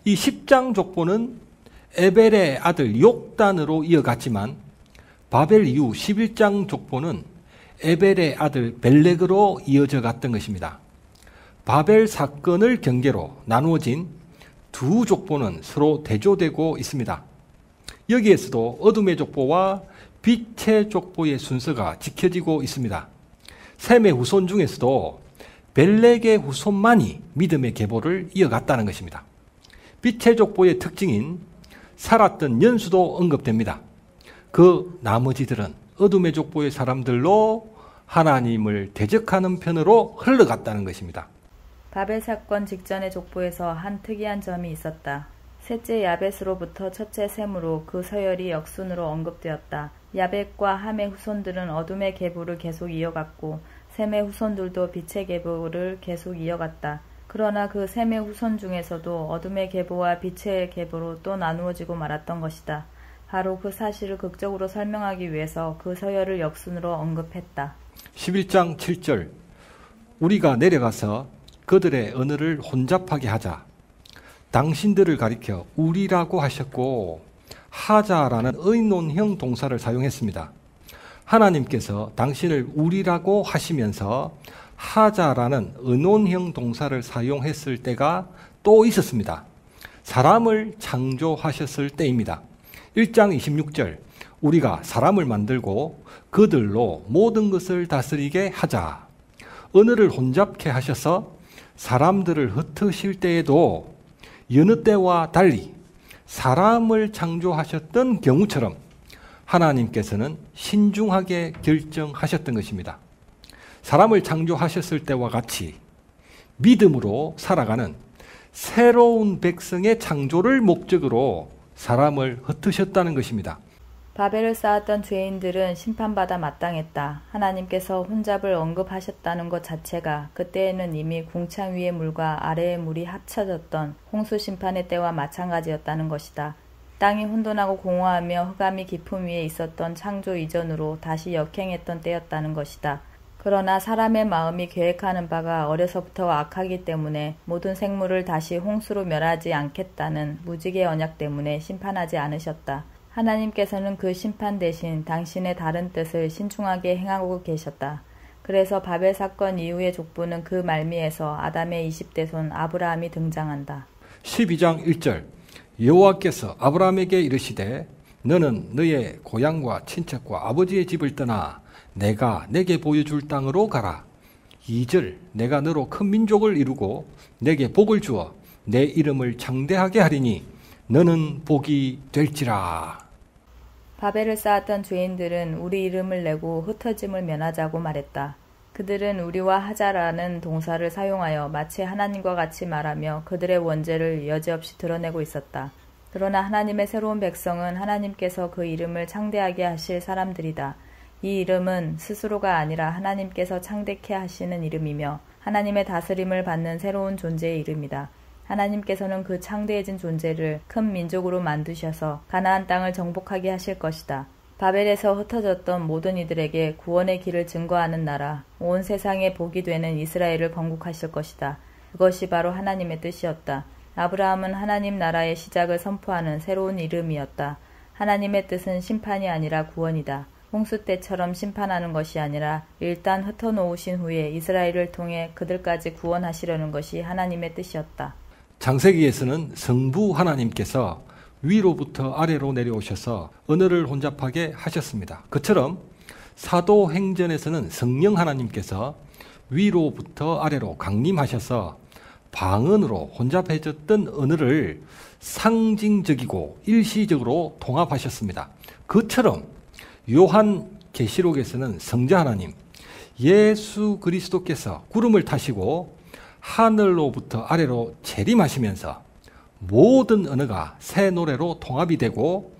이 10장 족보는 에벨의 아들 욕단으로 이어갔지만 바벨 이후 11장 족보는 에벨의 아들 벨렉으로 이어져 갔던 것입니다. 바벨 사건을 경계로 나누어진 두 족보는 서로 대조되고 있습니다. 여기에서도 어둠의 족보와 빛의 족보의 순서가 지켜지고 있습니다. 셈의 후손 중에서도 벨렉의 후손만이 믿음의 계보를 이어갔다는 것입니다. 빛의 족보의 특징인 살았던 연수도 언급됩니다. 그 나머지들은 어둠의 족보의 사람들로 하나님을 대적하는 편으로 흘러갔다는 것입니다. 바벨 사건 직전의 족보에서 한 특이한 점이 있었다. 셋째 야벳으로부터 첫째 셈으로 그 서열이 역순으로 언급되었다. 야벳과 함의 후손들은 어둠의 계보를 계속 이어갔고 셈의 후손들도 빛의 계보를 계속 이어갔다. 그러나 그 셈의 후손 중에서도 어둠의 계보와 빛의 계보로 또 나누어지고 말았던 것이다. 바로 그 사실을 극적으로 설명하기 위해서 그 서열을 역순으로 언급했다. 11장 7절 우리가 내려가서 그들의 언어를 혼잡하게 하자. 당신들을 가리켜 우리라고 하셨고 하자라는 의논형 동사를 사용했습니다. 하나님께서 당신을 우리라고 하시면서 하자라는 의논형 동사를 사용했을 때가 또 있었습니다. 사람을 창조하셨을 때입니다. 1장 26절 우리가 사람을 만들고 그들로 모든 것을 다스리게 하자. 언어를 혼잡케 하셔서 사람들을 흩으실 때에도 여느 때와 달리 사람을 창조하셨던 경우처럼 하나님께서는 신중하게 결정하셨던 것입니다. 사람을 창조하셨을 때와 같이 믿음으로 살아가는 새로운 백성의 창조를 목적으로 사람을 흩으셨다는 것입니다. 바벨을 쌓았던 죄인들은 심판받아 마땅했다. 하나님께서 혼잡을 언급하셨다는 것 자체가 그때에는 이미 궁창 위의 물과 아래의 물이 합쳐졌던 홍수 심판의 때와 마찬가지였다는 것이다. 땅이 혼돈하고 공허하며 흑암이 깊음 위에 있었던 창조 이전으로 다시 역행했던 때였다는 것이다. 그러나 사람의 마음이 계획하는 바가 어려서부터 악하기 때문에 모든 생물을 다시 홍수로 멸하지 않겠다는 무지개 언약 때문에 심판하지 않으셨다. 하나님께서는 그 심판 대신 당신의 다른 뜻을 신중하게 행하고 계셨다. 그래서 바벨 사건 이후의 족보는 그 말미에서 아담의 20대 손 아브라함이 등장한다. 12장 1절 여호와께서 아브라함에게 이르시되 너는 너의 고향과 친척과 아버지의 집을 떠나 내가 내게 보여줄 땅으로 가라. 2절 내가 너로 큰 민족을 이루고 내게 복을 주어 내 이름을 창대하게 하리니 너는 복이 될지라. 바벨을 쌓았던 죄인들은 우리 이름을 내고 흩어짐을 면하자고 말했다. 그들은 우리와 하자라는 동사를 사용하여 마치 하나님과 같이 말하며 그들의 원죄를 여지없이 드러내고 있었다. 그러나 하나님의 새로운 백성은 하나님께서 그 이름을 창대하게 하실 사람들이다. 이 이름은 스스로가 아니라 하나님께서 창대케 하시는 이름이며 하나님의 다스림을 받는 새로운 존재의 이름이다. 하나님께서는 그 창대해진 존재를 큰 민족으로 만드셔서 가나안 땅을 정복하게 하실 것이다. 바벨에서 흩어졌던 모든 이들에게 구원의 길을 증거하는 나라, 온 세상에 복이 되는 이스라엘을 건국하실 것이다. 그것이 바로 하나님의 뜻이었다. 아브라함은 하나님 나라의 시작을 선포하는 새로운 이름이었다. 하나님의 뜻은 심판이 아니라 구원이다. 홍수 때처럼 심판하는 것이 아니라 일단 흩어놓으신 후에 이스라엘을 통해 그들까지 구원하시려는 것이 하나님의 뜻이었다. 창세기에서는 성부 하나님께서 위로부터 아래로 내려오셔서 언어를 혼잡하게 하셨습니다. 그처럼 사도행전에서는 성령 하나님께서 위로부터 아래로 강림하셔서 방언으로 혼잡해졌던 언어를 상징적이고 일시적으로 통합하셨습니다. 그처럼 요한 계시록에서는 성자 하나님 예수 그리스도께서 구름을 타시고 하늘로부터 아래로 재림하시면서 모든 언어가 새 노래로 통합이 되고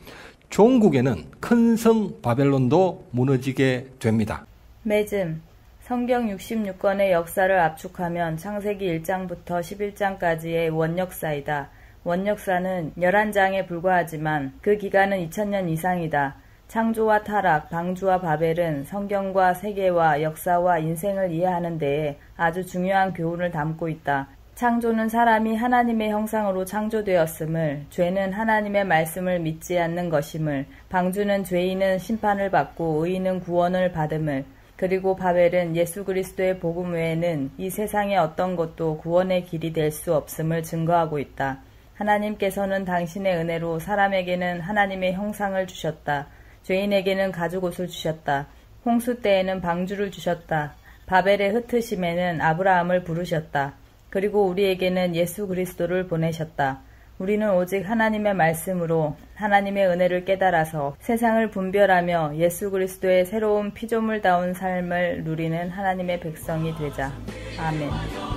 종국에는 큰 성 바벨론도 무너지게 됩니다. 매즘 성경 66권의 역사를 압축하면 창세기 1장부터 11장까지의 원역사이다. 원역사는 11장에 불과하지만 그 기간은 2000년 이상이다. 창조와 타락, 방주와 바벨은 성경과 세계와 역사와 인생을 이해하는 데에 아주 중요한 교훈을 담고 있다. 창조는 사람이 하나님의 형상으로 창조되었음을, 죄는 하나님의 말씀을 믿지 않는 것임을, 방주는 죄인은 심판을 받고 의인은 구원을 받음을, 그리고 바벨은 예수 그리스도의 복음 외에는 이 세상의 어떤 것도 구원의 길이 될 수 없음을 증거하고 있다. 하나님께서는 당신의 은혜로 사람에게는 하나님의 형상을 주셨다. 죄인에게는 가죽옷을 주셨다. 홍수 때에는 방주를 주셨다. 바벨의 흩으심에는 아브라함을 부르셨다. 그리고 우리에게는 예수 그리스도를 보내셨다. 우리는 오직 하나님의 말씀으로 하나님의 은혜를 깨달아서 세상을 분별하며 예수 그리스도의 새로운 피조물다운 삶을 누리는 하나님의 백성이 되자. 아멘.